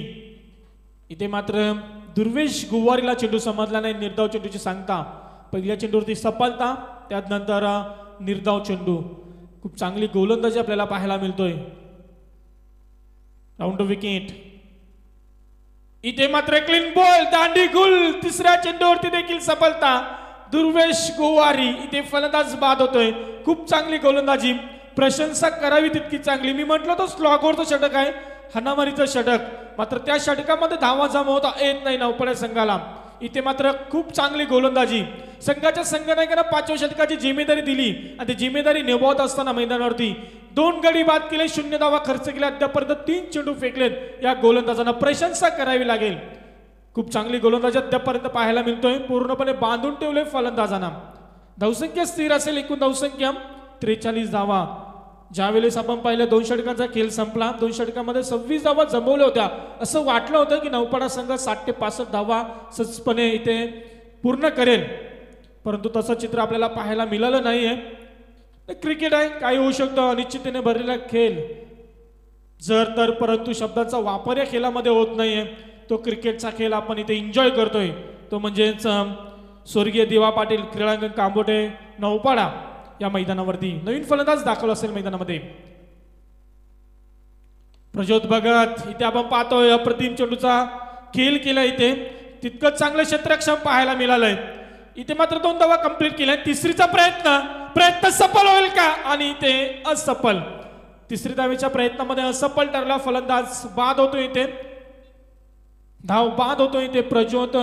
इथे मात्र दुर्वेश गुवारीला चेंडू समजला नाही. निर्धाव चेंडूची सांगता. पहिल्या चेंडूवरती सफलता त्यानंतर निर्धाव चेंडू. खूप चांगली गोलंदाजी आपल्याला पाहायला मिळतोय. Round wicket. इथे मात्र क्लीन बॉल दांडी गुल. तिसऱ्या चेंडूवरती देखील सफलता. दुर्वेश गुवारी इथे फलंदाज बाद होतोय. खूप चांगली गोलंदाजी. प्रशंसा करावी तितकी चांगली. मी म्हटलं तो स्लॉगवरचं षटक आहे हाणामारीचं षटक. मात्र त्या षटकामध्ये धावा जमवता येत नाही नौपाडे संघाला. इथे मात्र खूप चांगली गोलंदाजी. संघाच्या संघनायकांना 5व्या षटकाची जिम्मेदारी दिली आणि ती जिम्मेदारी निभावत असताना मैदानावरती 2 गडी बाद केले. 0 धावा खर्च केला. अद्यापर्यंत 3 चेंडू फेकलेत. या गोलंदाजांना प्रशंसा करावी लागेल. खूप चांगली गोलंदाजी अद्यापर्यंत पाहायला मिळतोय. पूर्णपणे बांधून ठेवले फलंदाजांना. धावसंख्या स्थिर असेल. एकूण धावसंख्या 43 धावा. ज्यावेळेस आपण पाहिलं 2 षटकांचा खेळ संपला. 2 षटकामध्ये 26 धावा जमवल्या होत्या. असं वाटलं होतं की नौपाडा संघ 60 ते 65 धावा सहजपणे इथे पूर्ण करेल. परंतु तसं चित्र आपल्याला पाहायला मिळालं नाहीये. क्रिकेट आहे. काही होऊ शकतं. अनिश्चिततेने भरलेला खेळ जर तर परंतु शब्दांचा वापर या खेळामध्ये होत नाहीये. तो क्रिकेटचा खेळ आपण इथे एन्जॉय करतोय. तो म्हणजेच स्वर्गीय दिवा पाटील क्रीडांगण कांबोटे नौपाडा या मैदानावरती. नवीन फलंदाज दाखल असेल मैदानामध्ये. प्रज्योत भगत इथे आपण पाहतोय. अप्रतिम चेंडूचा खेळ केला. इथे तितकंच चांगलं क्षेत्ररक्षण पाहायला मिळालंय. इथे मात्र 2 धावा कंप्लीट केल्या. तिसरीचा प्रयत्न सफल होईल का आणि इथे असफल. तिसरी धावेच्या प्रयत्नामध्ये असफल ठरला. फलंदाज बाद होतो. इथे धाव बाद होतो. इथे प्रज्योत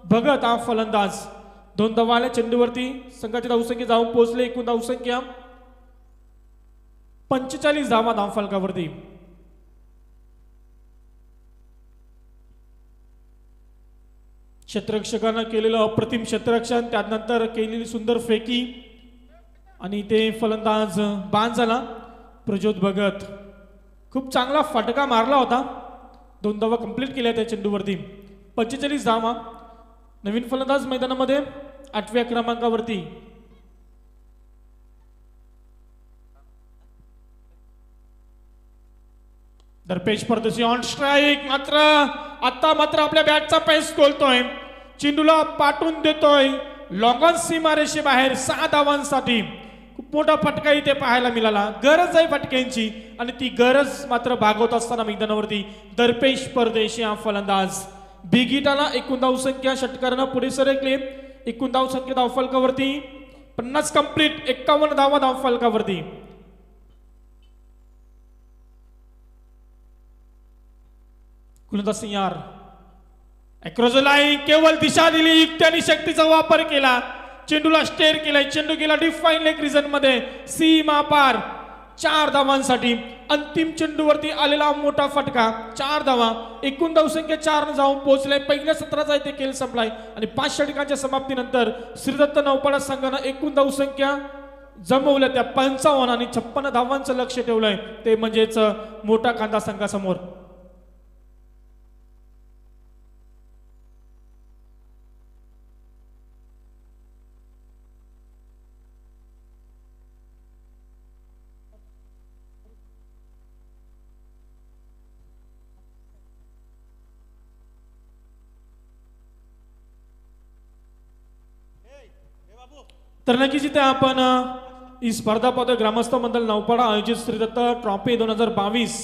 भगत हा फलंदाज. 2 धावा आल्या चेंडूवरती. संघाची धावसंख्या जाऊन पोहोचले. एकूण धावसंख्या 45 धावा धावफलकावरती. क्षेत्ररक्षकानं केलेलं अप्रतिम क्षेत्ररक्षण. त्यानंतर केलेली सुंदर फेकी आणि ते फलंदाज बाद झाला. प्रज्योत भगत खूप चांगला फटका मारला होता. 2 धावा कंप्लीट केल्या त्या चेंडूवरती. 45 धावा. नवीन फलंदाज मैदानामध्ये 8व्या क्रमांकावरती. दर्पेश परदेशी ऑन स्ट्राईक. आता मात्र आपल्या बॅटचा पेस खोलतोय. चेंडूला पाठवून देतोय लॉंगॉन सीमारेषे बाहेर 6 धावांसाठी. खूप मोठा फटका इथे पाहायला मिळाला. गरज आहे फटक्यांची आणि ती गरज मात्र भागवत असताना मैदानावरती दर्पेश परदेशी हा फलंदाज. बिगिटाला एकूण धावसंख्या षटकारानं पुढे सरकले. एकूण धावसंख्या धावफलकावरती 50 कंप्लीट. 51 धावा धावफलकावरती. गुलंदाज सिंगार अक्रॉस द लाईन, केवळ दिशा दिली, युक्ती आणि शक्तीचा वापर केला, चेंडूला स्टेअर केलाय, चेंडू गेला डिफाईन लेग रिजन मध्ये, सीमा पार. 4 धावांसाठी अंतिम चेंडूवरती आलेला मोठा फटका, 4 धावा, एकूण धावसंख्या 4 जाऊन पोहोचले. पहिल्या सत्राचा इथे खेळ संपलाय आणि 5 षटकांच्या समाप्तीनंतर श्रीदत्त नौपाडा संघानं एकूण धावसंख्या जमवल्या त्या 55 आणि 56 धावांचं लक्ष ठेवलंय, ते म्हणजेच मोठा कांदा संघासमोर. तर नक्कीच इथे आपण ही स्पर्धा पाहतोय. ग्रामस्थ मंडळ नौपाडा आयोजित श्रीदत्त ट्रॉफी 2022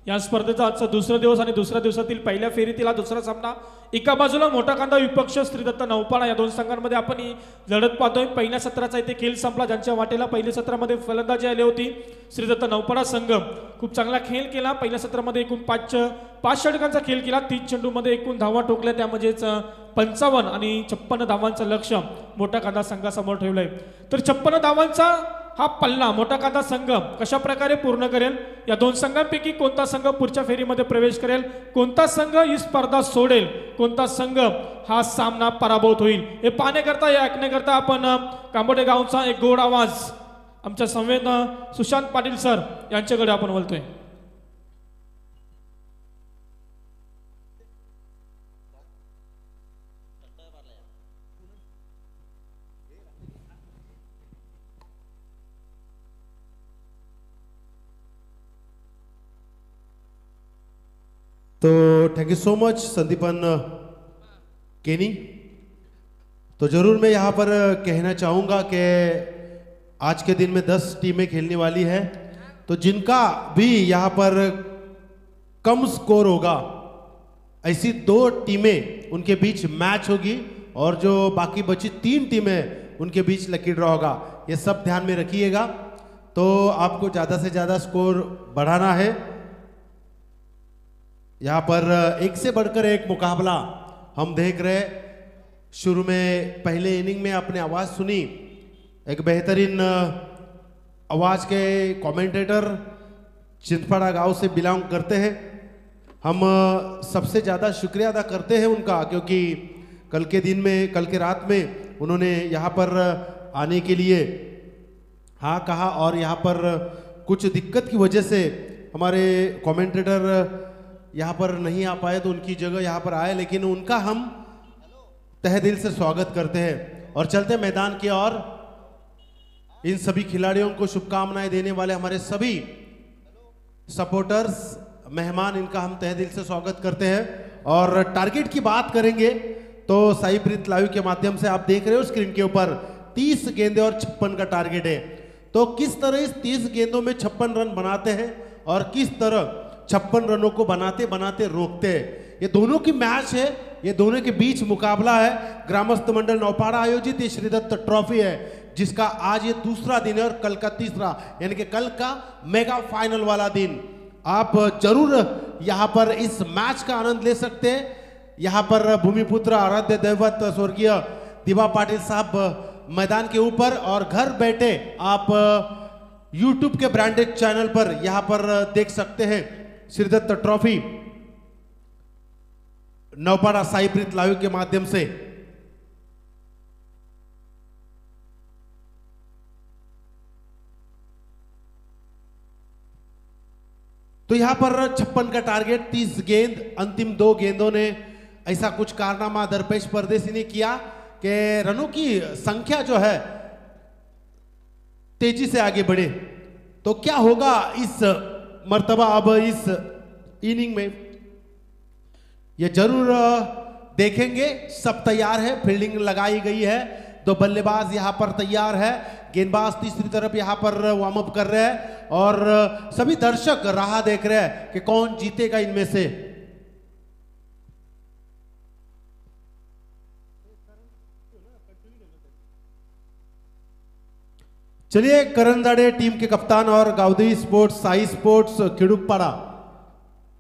या स्पर्धेचा आजचा दुसरा दिवस आणि दुसऱ्या दिवसातील पहिल्या फेरीतील हा दुसरा सामना. एका बाजूला मोठा कांदा विपक्ष श्रीदत्त नौपाडा, या दोन संघांमध्ये आपण ही लढत पाहतोय. पहिल्या सत्राचा इथे खेळ संपला, ज्यांच्या वाटेला पहिल्या सत्रामध्ये फलंदाजी आली होती. श्रीदत्त नौपाडा संघ खूप चांगला खेळ केला. पहिल्या सत्रामध्ये एकूण 5 षटकांचा खेळ केला, 30 चेंडूमध्ये एकूण धावा ठोकल्या, त्यामध्येच 55 आणि 56 धावांचं लक्ष मोठा कांदा संघासमोर ठेवलंय. तर 56 धावांचा हा पल्ला मोठा कांदा संघ कशा प्रकारे पूर्ण करेल, या दोन संघांपैकी कोणता संघ पुढच्या फेरीमध्ये प्रवेश करेल, कोणता संघ ही स्पर्धा सोडेल, कोणता संघ हा सामना पराभूत होईल, हे पाहण्याकरता हे ऐकण्याकरता आपण कांबोडे गावचा एक गोड आवाज आमच्या संवेद सुशांत पाटील सर यांच्याकडे आपण बोलतोय. तो thank you so much Sandipan Kenny. तो ज़रूर मैं यहाँ पर कहना चाहूँगा कि आज के दिन में 10 टीमें खेलने वाली है, तो जिनका भी यहाँ पर कम स्कोर होगा ऐसी 2 टीमें उनके बीच मैच होगी, और जो बाकी बची 3 टीमें उनके बीच लकी ड्रॉ होगा. ये सब ध्यान में रखिएगा. तो आपको ज़्यादा से ज़्यादा स्कोर बढ़ाना है. यहाँ पर एक से बढ़कर एक मुकाबला हम देख रहे. शुरू में पहले इनिंग में आपने आवाज़ सुनी, एक बेहतरीन आवाज़ के कमेंटेटर चिंतपाड़ा गांव से बिलोंग करते हैं. हम सबसे ज़्यादा शुक्रिया अदा करते हैं उनका, क्योंकि कल के दिन में, कल के रात में उन्होंने यहाँ पर आने के लिए हाँ कहा, और यहाँ पर कुछ दिक्कत की वजह से हमारे कमेंटेटर यहाँ पर नहीं आ पाए, तो उनकी जगह यहाँ पर आए. लेकिन उनका हम तहे दिल से स्वागत करते हैं और चलते मैदान की ओर. इन सभी खिलाड़ियों को शुभकामनाएं देने वाले हमारे सभी सपोर्टर्स, मेहमान, इनका हम तहे दिल से स्वागत करते हैं. और टारगेट की बात करेंगे तो साई प्रीत लाइव के माध्यम से आप देख रहे हो स्क्रीन के ऊपर 30 गेंदे और 56 का टारगेट है. तो किस तरह इस 30 गेंदों में 56 रन बनाते हैं और किस तरह 56 रनों को बनाते बनाते रोकते हैं, ये दोनों की मैच है, ये दोनों के बीच मुकाबला है. ग्रामस्थ मंडल नौपाड़ा आयोजित ये श्रीदत्त ट्रॉफी है, जिसका आज ये दूसरा दिन है और कल का तीसरा, यानी कि कल का मेगा फाइनल वाला दिन. आप जरूर यहाँ पर इस मैच का आनंद ले सकते हैं. यहाँ पर भूमिपुत्र आराध्य दैवत स्वर्गीय दिवा पाटिल साहब मैदान के ऊपर, और घर बैठे आप YouTube के ब्रांडेड चैनल पर यहाँ पर देख सकते हैं श्रीदत्त ट्रॉफी नौपाड़ा साई प्रीत लाइव के माध्यम से. तो यहां पर 56 का टारगेट, 30 गेंद, अंतिम 2 गेंदों ने ऐसा कुछ कारनामा दरपेश परदेसी ने किया कि रनों की संख्या जो है तेजी से आगे बढ़े. तो क्या होगा इस मर्तबा अब इस इनिंग में, ये जरूर देखेंगे. सब तैयार है, फील्डिंग लगाई गई है, 2 बल्लेबाज यहां पर तैयार है, गेंदबाज तीसरी तरफ यहां पर वार्म अप कर रहे हैं, और सभी दर्शक राह देख रहे हैं कि कौन जीतेगा इनमें से. चलिए, करंदाड़े टीम के कप्तान और Gavdevi sports, Sai sports Khidupada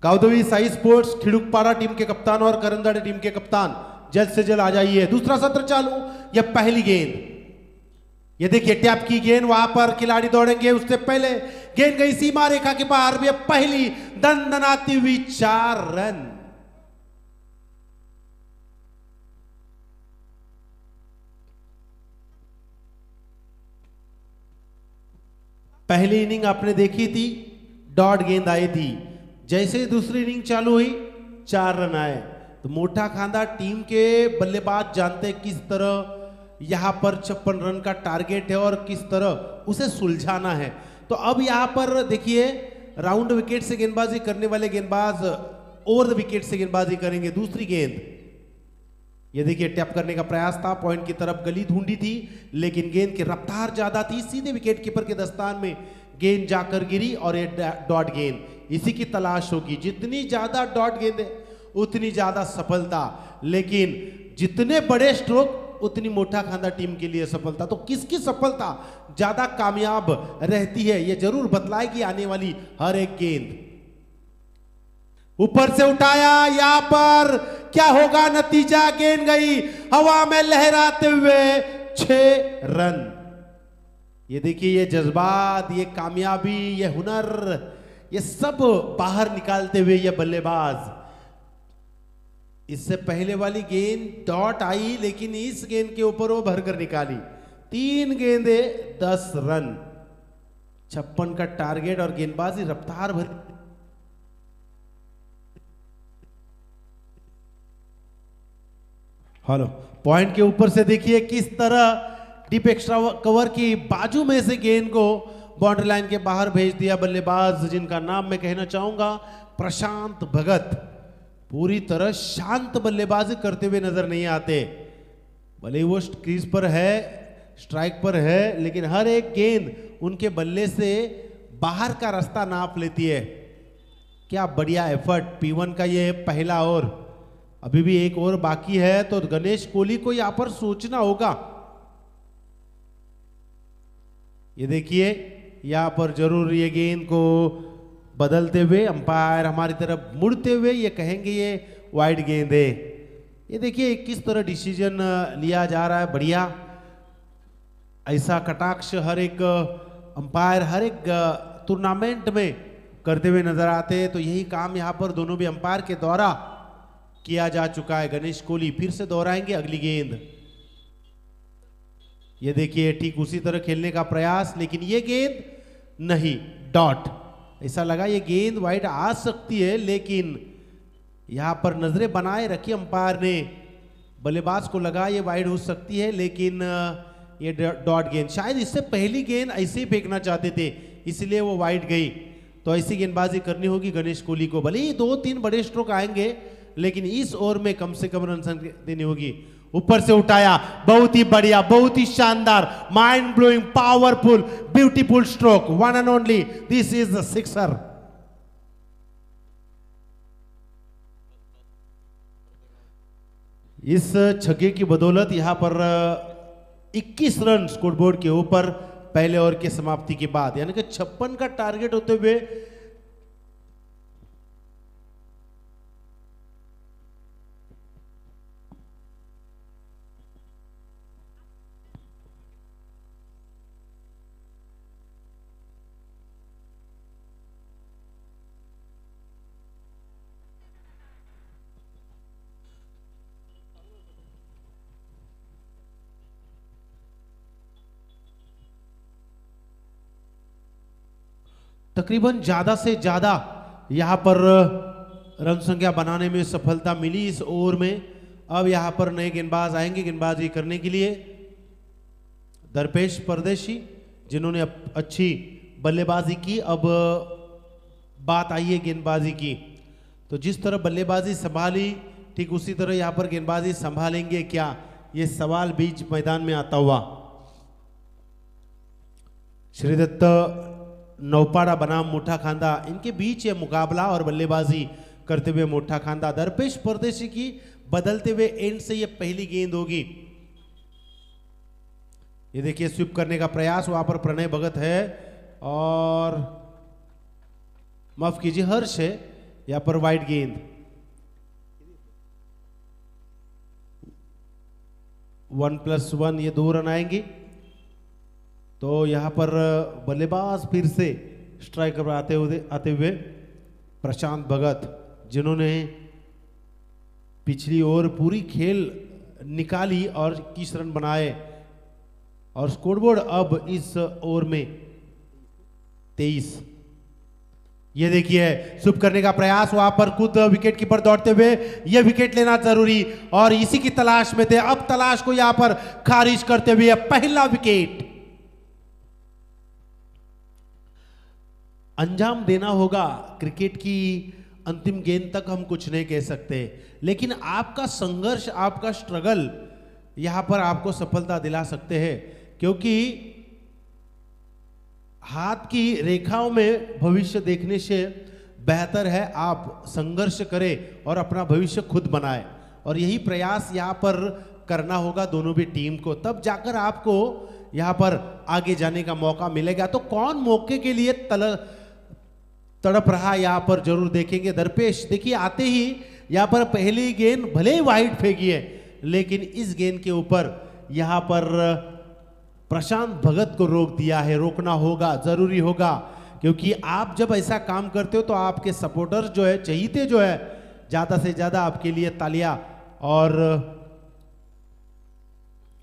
Kaudavi Sai sports Khidukpada team के कप्तान और करंदड़ टीम के कप्तान जल्द से जल्द आ जाइए। दूसरा सत्र चालू। यह पहली गेंद, ये देखिए टैप की गेंद, वहां पर खिलाड़ी दौड़ेंगे, उससे पहले गेंद गई सीमा रेखा के बाहर। यह पहली दंदनाती हुई 4 रन। पहली इनिंग आपने देखी थी, डॉट गेंद आई थी। जैसे ही दूसरी इनिंग चालू हुई 4 रन आए। तो मोटा खांदा टीम के बल्लेबाज जानते हैं किस तरह यहां पर 56 रन का टारगेट है और किस तरह उसे सुलझाना है। तो अब यहां पर देखिए राउंड विकेट से गेंदबाजी करने वाले गेंदबाज ओवर द विकेट से गेंदबाजी करेंगे। दूसरी गेंद, ये देखिए टैप करने का प्रयास था, पॉइंट की तरफ गली ढूंढी थी, लेकिन गेंद की रफ्तार ज्यादा थी, सीधे विकेट कीपर के दस्तान में गेंद जाकर गिरी और ये डॉट गेंद। इसी की तलाश होगी, जितनी ज्यादा डॉट गेंद है उतनी ज्यादा सफलता, लेकिन जितने बड़े स्ट्रोक उतनी मोटा खांदा टीम के लिए सफलता। तो किसकी सफलता ज्यादा कामयाब रहती है ये जरूर बतलाएगी आने वाली हर एक गेंद। ऊपर से उठाया, यहां पर क्या होगा नतीजा, गेंद गई हवा में लहराते हुए 6 रन। ये देखिए ये जज्बात, ये कामयाबी, ये हुनर, ये सब बाहर निकालते हुए ये बल्लेबाज। इससे पहले वाली गेंद डॉट आई, लेकिन इस गेंद के ऊपर वो भरकर निकाली। 3 गेंदे 10 रन, 56 का टारगेट और गेंदबाजी रफ्तार भरी। हेलो, पॉइंट के ऊपर से देखिए किस तरह डीप एक्स्ट्रा कवर की बाजू में से गेंद को बाउंड्री लाइन के बाहर भेज दिया बल्लेबाज, जिनका नाम मैं कहना चाहूंगा प्रशांत भगत। पूरी तरह शांत बल्लेबाजी करते हुए नजर नहीं आते, भले वो क्रीज पर है, स्ट्राइक पर है, लेकिन हर एक गेंद उनके बल्ले से बाहर का रास्ता नाप लेती है। क्या बढ़िया एफर्ट। P1 का ये पहला ओवर, अभी भी एक ओवर बाकी है, तो गणेश कोहली को यहां पर सोचना होगा। ये देखिए यहां पर जरूर ये गेंद को बदलते हुए अंपायर हमारी तरफ मुड़ते हुए ये कहेंगे ये वाइड गेंद है। ये देखिए किस तरह डिसीजन लिया जा रहा है, बढ़िया। ऐसा कटाक्ष हर एक अंपायर हर एक टूर्नामेंट में करते हुए नजर आते हैं। तो यही काम यहां पर दोनों भी अंपायर के द्वारा किया जा चुका है। गणेश कोहली फिर से दोहराएंगे अगली गेंद। ये देखिए ठीक उसी तरह खेलने का प्रयास, लेकिन ये गेंद नहीं, डॉट। ऐसा लगा ये गेंद वाइड आ सकती है, लेकिन यहां पर नजरें बनाए रखी अंपायर ने, बल्लेबाज को लगा ये वाइड हो सकती है, लेकिन ये डॉट गेंद। शायद इससे पहली गेंद ऐसे ही फेंकना चाहते थे, इसलिए वो वाइड गई। तो ऐसी गेंदबाजी करनी होगी गणेश कोहली को। भले ही 2-3 बड़े स्ट्रोक आएंगे, लेकिन इस ओवर में कम से कम रन देनी होगी। ऊपर से उठाया, बहुत ही बढ़िया, बहुत ही शानदार, mind blowing, powerful, beautiful stroke, one and only, this is the sixer. इस छक्के की बदौलत यहां पर 21 रन स्कोरबोर्ड के ऊपर पहले ओवर की समाप्ति के बाद, यानी कि 56 का टारगेट होते हुए तकरीबन ज्यादा से ज्यादा यहां पर रन संख्या बनाने में सफलता मिली इस ओवर में। अब यहां पर नए गेंदबाज आएंगे गेंदबाजी करने के लिए। दर्पेश परदेशी जिन्होंने अच्छी बल्लेबाजी की। अब बात आई है गेंदबाजी की, तो जिस तरह बल्लेबाजी संभाली ठीक उसी तरह यहां पर गेंदबाजी संभालेंगे क्या, ये सवाल बीच मैदान में आता हुआ। श्रीदत्त नौपाड़ा बनाम मोटा खांदा, इनके बीच ये मुकाबला और बल्लेबाजी करते हुए मोटा खांदा। दर्पेश परदेशी की बदलते हुए एंड से ये पहली गेंद होगी। ये देखिए स्वीप करने का प्रयास, वहां पर प्रणय भगत है और माफ कीजिए हर्ष है। यहाँ पर वाइड गेंद, 1+1 ये 2 रन आएंगे। तो यहाँ पर बल्लेबाज फिर से स्ट्राइकर पर आते हुए प्रशांत भगत, जिन्होंने पिछली ओवर पूरी खेल निकाली और 21 रन बनाए, और स्कोरबोर्ड अब इस ओवर में 23। ये देखिए शुभ करने का प्रयास, वहां पर खुद विकेट कीपर दौड़ते हुए, ये विकेट लेना जरूरी और इसी की तलाश में थे। अब तलाश को यहां पर खारिज करते हुए पहला विकेट। अंजाम देना होगा। क्रिकेट की अंतिम गेंद तक हम कुछ नहीं कह सकते, लेकिन आपका संघर्ष, आपका स्ट्रगल यहां पर आपको सफलता दिला सकते हैं, क्योंकि हाथ की रेखाओं में भविष्य देखने से बेहतर है आप संघर्ष करें और अपना भविष्य खुद बनाएं। और यही प्रयास यहां पर करना होगा दोनों भी टीम को, तब जाकर आपको यहां पर आगे जाने का मौका मिलेगा। तो कौन मौके के लिए तड़प रहा यहां पर जरूर देखेंगे। दरपेश देखिए आते ही यहां पर पहली गेंद भले ही वाइड फेंकी है, लेकिन इस गेंद के ऊपर यहां पर प्रशांत भगत को रोक दिया है। रोकना होगा, जरूरी होगा, क्योंकि आप जब ऐसा काम करते हो तो आपके सपोर्टर्स जो है, चहीते जो है, ज्यादा से ज्यादा आपके लिए तालियां और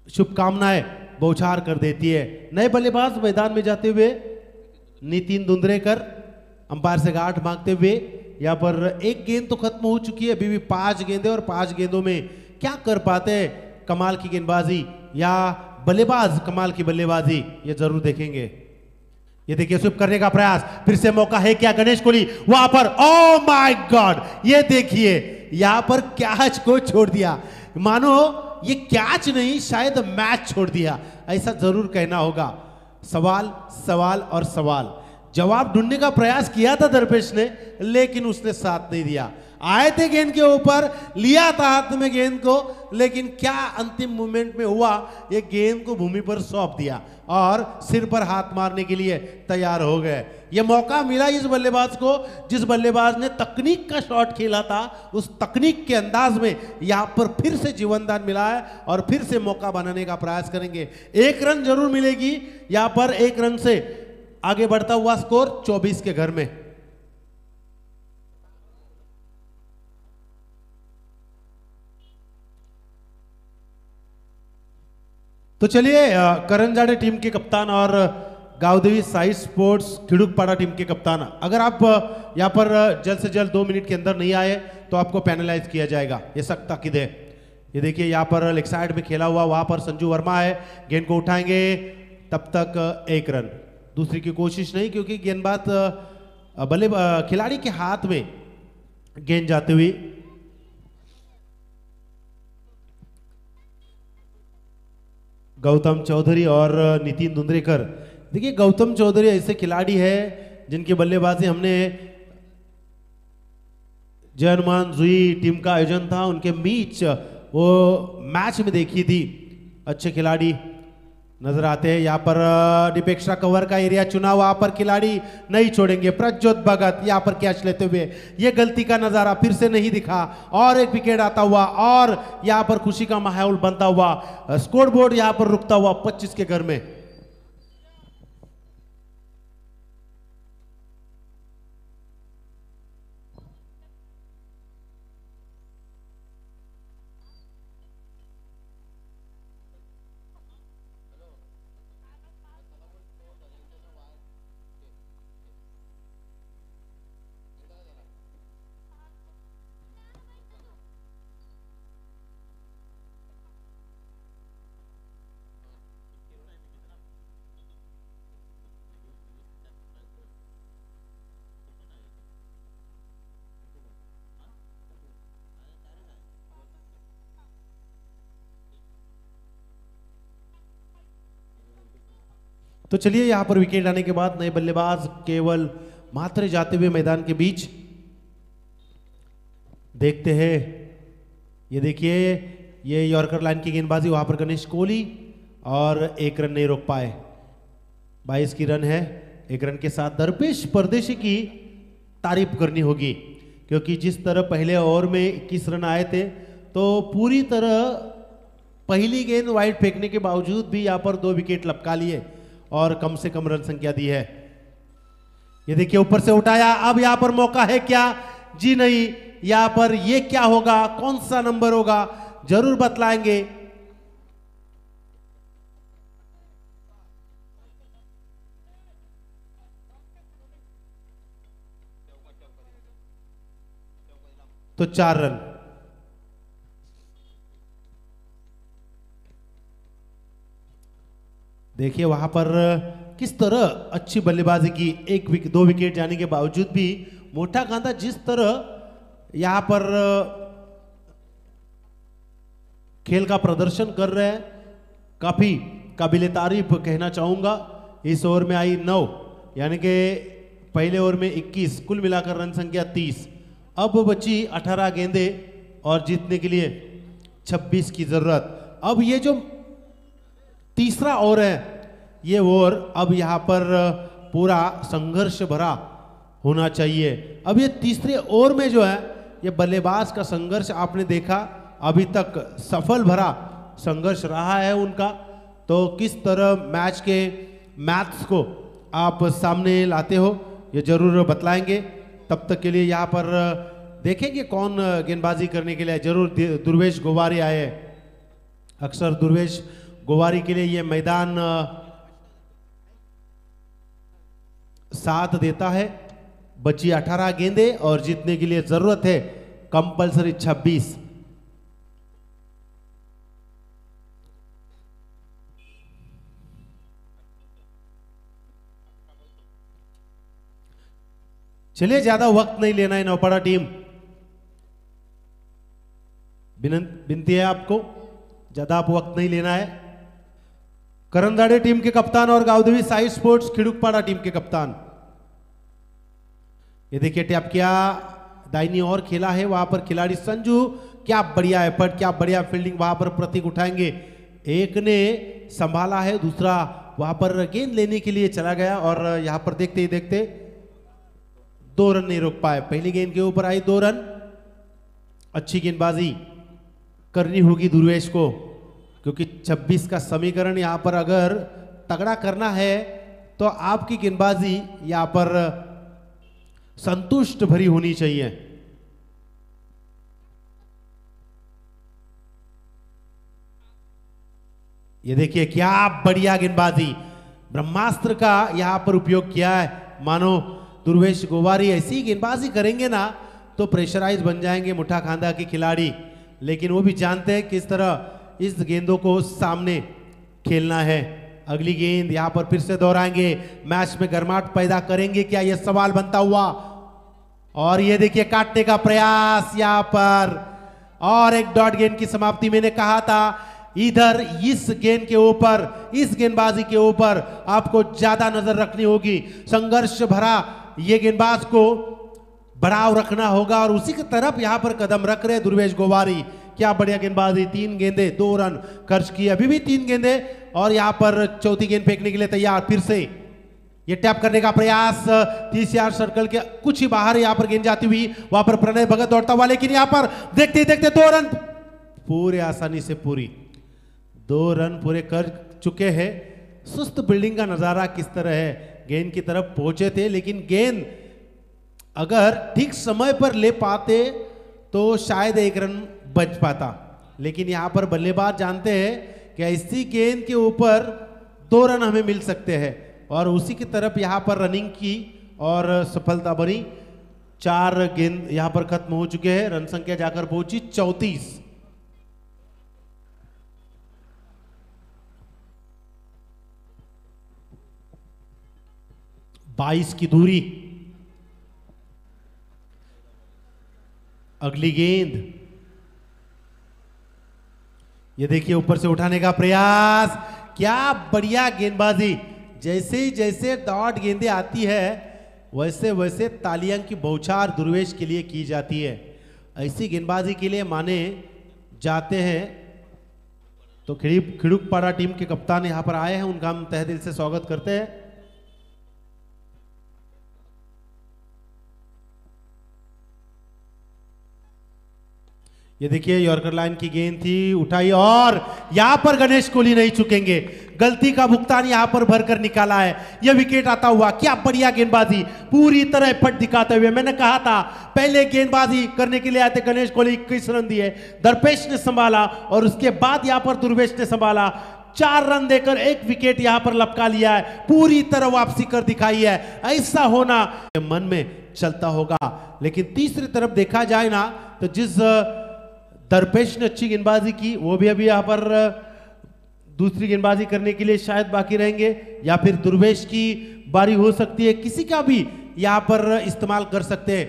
शुभकामनाएं बौछार कर देती है। नए बल्लेबाज मैदान में जाते हुए नितिन दुंद्रेकर अंपायर से गांठ मांगते हुए, यहां पर एक गेंद तो खत्म हो चुकी है, अभी भी 5 गेंदें और 5 गेंदों में क्या कर पाते हैं। कमाल की गेंदबाजी या बल्लेबाज कमाल की बल्लेबाजी, ये जरूर देखेंगे। ये देखिए स्विप करने का प्रयास, फिर से मौका है क्या गणेश कोहली वहां पर, ओ माय गॉड, ये देखिए यहां पर कैच को छोड़ दिया, मानो ये कैच नहीं शायद मैच छोड़ दिया, ऐसा जरूर कहना होगा। सवाल सवाल और सवाल, जवाब ढूंढने का प्रयास किया था दरपेश ने, लेकिन उसने साथ नहीं दिया। आए थे गेंद के ऊपर, लिया था हाथ में गेंद को, लेकिन क्या अंतिम मोमेंट में हुआ, ये गेंद को भूमि पर सौंप दिया और सिर पर हाथ मारने के लिए तैयार हो गए। ये मौका मिला इस बल्लेबाज को, जिस बल्लेबाज ने तकनीक का शॉट खेला था, उस तकनीक के अंदाज में यहां पर फिर से जीवनदान मिला है और फिर से मौका बनाने का प्रयास करेंगे। 1 रन जरूर मिलेगी यहां पर, 1 रन से आगे बढ़ता हुआ स्कोर 24 के घर में। तो चलिए करण जाड़े टीम के कप्तान और गावदेवी साई स्पोर्ट्स खिड़ुकपाड़ा टीम के कप्तान, अगर आप यहां पर जल्द से जल्द 2 मिनट के अंदर नहीं आए तो आपको पैनलाइज किया जाएगा, ये सख्त ताकीद है। ये देखिए यहां पर लेग साइड में खेला हुआ, वहां पर संजू वर्मा है, गेंद को उठाएंगे, तब तक 1 रन। दूसरी की कोशिश नहीं, क्योंकि गेंदबाज खिलाड़ी के हाथ में गेंद जाते हुए गौतम चौधरी और नितिन दुंद्रेकर। देखिए गौतम चौधरी ऐसे खिलाड़ी है जिनकी बल्लेबाजी हमने जय हनुमान जुई टीम का आयोजन था उनके बीच वो मैच में देखी थी। अच्छे खिलाड़ी नजर आते हैं। यहाँ पर डीप एक्स्ट्रा कवर का एरिया चुना, वहां पर खिलाड़ी नहीं छोड़ेंगे। प्रज्योत भगत यहाँ पर कैच लेते हुए, ये गलती का नजारा फिर से नहीं दिखा और एक विकेट आता हुआ और यहाँ पर खुशी का माहौल बनता हुआ, स्कोर बोर्ड यहाँ पर रुकता हुआ 25 के घर में। तो चलिए यहां पर विकेट आने के बाद नए बल्लेबाज केवल मात्र जाते हुए मैदान के बीच देखते हैं। ये देखिए ये यॉर्कर लाइन की गेंदबाजी, वहां पर गणेश कोहली और 1 रन नहीं रोक पाए। 22 की रन है, 1 रन के साथ दरपेश परदेशी की तारीफ करनी होगी। क्योंकि जिस तरह पहले ओवर में 21 रन आए थे तो पूरी तरह पहली गेंद वाइड फेंकने के बावजूद भी यहाँ पर 2 विकेट लपका लिए और कम से कम रन संख्या दी है। ये देखिए ऊपर से उठाया, अब यहाँ पर मौका है क्या? जी नहीं, यहाँ पर ये क्या होगा, कौन सा नंबर होगा, जरूर बतलाएंगे। तो 4 रन। देखिए वहां पर किस तरह अच्छी बल्लेबाजी की, 2 विकेट जाने के बावजूद भी मोटा कांदा जिस तरह यहां पर खेल का प्रदर्शन कर रहे हैं, काफी काबिले तारीफ कहना चाहूंगा। इस ओवर में आई 9, यानी कि पहले ओवर में 21, कुल मिलाकर रन संख्या 30। अब बची 18 गेंदे और जीतने के लिए 26 की जरूरत। अब ये जो तीसरा ओवर है, ये ओवर अब यहाँ पर पूरा संघर्ष भरा होना चाहिए। अब ये तीसरे ओवर में जो है ये बल्लेबाज का संघर्ष आपने देखा, अभी तक सफल भरा संघर्ष रहा है उनका। तो किस तरह मैच के मैथ्स को आप सामने लाते हो ये जरूर बतलाएंगे। तब तक के लिए यहाँ पर देखेंगे कौन गेंदबाजी करने के लिए। जरूर दुर्वेश गोवारी आए। अक्सर दुर्वेश गोवारी के लिए ये मैदान साथ देता है। बची 18 गेंदे और जीतने के लिए जरूरत है कंपलसरी 26। चलिए ज्यादा वक्त नहीं लेना है नौपाड़ा टीम, विनती है आपको, ज्यादा आप वक्त नहीं लेना है। करंदाड़े टीम के कप्तान और गावदेवी साई स्पोर्ट्स खिड़ुकपाड़ा टीम के कप्तान, ये देखिए टैप किया, दाहिनी ओर खेला है, वहां पर खिलाड़ी संजू, क्या बढ़िया एफर्ट, क्या बढ़िया फील्डिंग, वहां पर प्रतीक उठाएंगे। एक ने संभाला है, दूसरा वहां पर गेंद लेने के लिए चला गया और यहां पर देखते ही देखते 2 रन नहीं रोक पाए। पहली गेंद के ऊपर आई 2 रन। अच्छी गेंदबाजी करनी होगी दुर्वेश को, क्योंकि 26 का समीकरण यहां पर अगर तगड़ा करना है तो आपकी गेंदबाजी यहां पर संतुष्ट भरी होनी चाहिए। ये देखिए क्या बढ़िया गेंदबाजी, ब्रह्मास्त्र का यहां पर उपयोग किया है। मानो दुर्वेश गोवारी ऐसी गेंदबाजी करेंगे ना तो प्रेशराइज बन जाएंगे मुठा खांदा के खिलाड़ी, लेकिन वो भी जानते हैं किस तरह इस गेंदों को सामने खेलना है। अगली गेंद यहां पर फिर से दोहराएंगे, मैच में गर्माहट पैदा करेंगे क्या, यह सवाल बनता हुआ। और ये देखिए काटने का प्रयास यहां पर, और एक डॉट गेंद की समाप्ति। मैंने कहा था इधर इस गेंद के ऊपर, इस गेंदबाजी के ऊपर आपको ज्यादा नजर रखनी होगी। संघर्ष भरा ये गेंदबाज को बढ़ाव रखना होगा और उसी की तरफ यहां पर कदम रख रहे दुर्वेश गोवारी। क्या बढ़िया गेंदबाजी, 3 गेंदे 2 रन खर्च किए, अभी भी 3 गेंदे और यहां पर चौथी गेंद फेंकने के लिए तैयार। फिर से ये टैप करने का प्रयास, 30 यार्ड सर्कल के कुछ ही बाहर यहां पर गेंद जाती हुई, वहां पर प्रणय भगत दौड़ता हुआ, लेकिन यहां पर देखते देखते 2 रन पूरे आसानी से 2 रन पूरे कर चुके हैं। सुस्त बिल्डिंग का नजारा किस तरह है, गेंद की तरफ पहुंचे थे, लेकिन गेंद अगर ठीक समय पर ले पाते तो शायद 1 रन बच पाता, लेकिन यहां पर बल्लेबाज जानते हैं कि ऐसी गेंद के ऊपर 2 रन हमें मिल सकते हैं और उसी की तरफ यहां पर रनिंग की और सफलता बनी। 4 गेंद यहां पर खत्म हो चुके हैं, रन संख्या जाकर पहुंची 34। बाईस की दूरी। अगली गेंद, ये देखिए ऊपर से उठाने का प्रयास, क्या बढ़िया गेंदबाजी। जैसे जैसे डॉट गेंदें आती है वैसे वैसे तालियां की बौछार दुर्वेश के लिए की जाती है। ऐसी गेंदबाजी के लिए माने जाते हैं। तो खिड़ुकपाड़ा टीम के कप्तान यहां पर आए हैं, उनका हम तहे दिल से स्वागत करते हैं। ये देखिए यॉर्कर लाइन की गेंद थी, उठाई और यहां पर गणेश कोहली नहीं चुकेंगे। गलती का भुगतान यहां पर भरकर निकाला है। यह विकेट आता हुआ, क्या बढ़िया गेंदबाजी, पूरी तरह एफर्ट दिखाते हुए। मैंने कहा था पहले गेंदबाजी करने के लिए आते गणेश कोहली, 21 रन दिए, दर्पेश ने संभाला और उसके बाद यहां पर दुर्वेश ने संभाला। 4 रन देकर 1 विकेट यहां पर लपका लिया है, पूरी तरह वापसी कर दिखाई है। ऐसा होना मन में चलता होगा, लेकिन तीसरी तरफ देखा जाए ना तो जिस दर्पेश ने अच्छी गेंदबाजी की, वो भी अभी यहां पर दूसरी गेंदबाजी करने के लिए शायद बाकी रहेंगे, या फिर दुर्वेश की बारी हो सकती है, किसी का भी यहां पर इस्तेमाल कर सकते हैं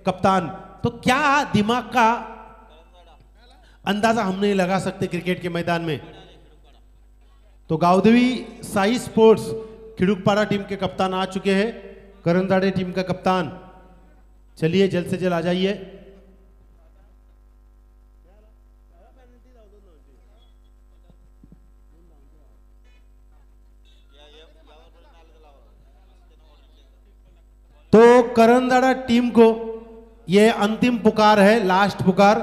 कप्तान। तो क्या दिमाग का अंदाजा हम नहीं लगा सकते क्रिकेट के मैदान में। तो गावदेवी साई स्पोर्ट्स खिड़ुकपाड़ा टीम के कप्तान आ चुके हैं, करंदाड़े टीम का कप्तान। चलिए जल्द से जल्द आ जाइए। तो करंदाड़ा टीम को यह अंतिम पुकार है, लास्ट पुकार।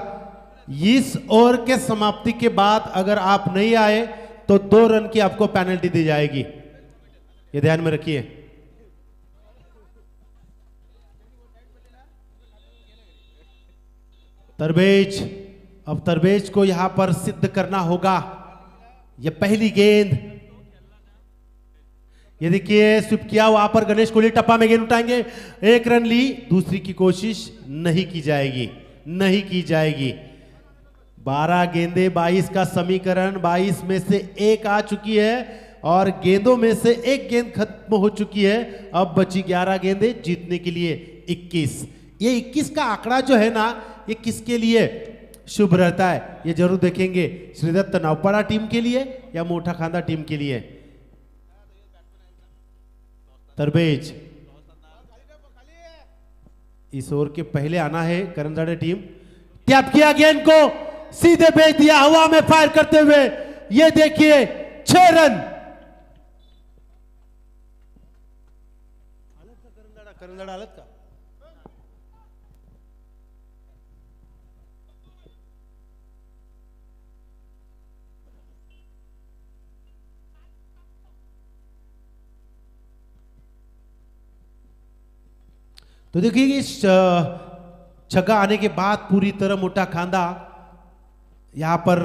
इस ओवर के समाप्ति के बाद अगर आप नहीं आए तो 2 रन की आपको पेनल्टी दी जाएगी, ये ध्यान में रखिए। तरबेज, अब तरबेज को यहां पर सिद्ध करना होगा। यह पहली गेंद, ये देखिए स्विप किया, वहां पर गणेश कोहली टप्पा में गेंद उठाएंगे, 1 रन ली। दूसरी की कोशिश नहीं की जाएगी, नहीं की जाएगी। 12 गेंदे 22 का समीकरण, 22 में से 1 आ चुकी है और गेंदों में से 1 गेंद खत्म हो चुकी है। अब बची 11 गेंदे जीतने के लिए 21। ये 21 का आंकड़ा जो है ना, ये किसके लिए शुभ रहता है ये जरूर देखेंगे। श्रीदत्त नवपाड़ा टीम के लिए या मोटा खांदा टीम के लिए। तरबेज, इस ओवर के पहले आना है करंदाड़े टीम। त्याग किया गेंद को, सीधे भेज दिया हवा में फायर करते हुए। ये देखिए 6 रन। करंदाड़ा हालत का तो देखिए इस छक्का आने के बाद पूरी तरह मोटा खांदा यहां पर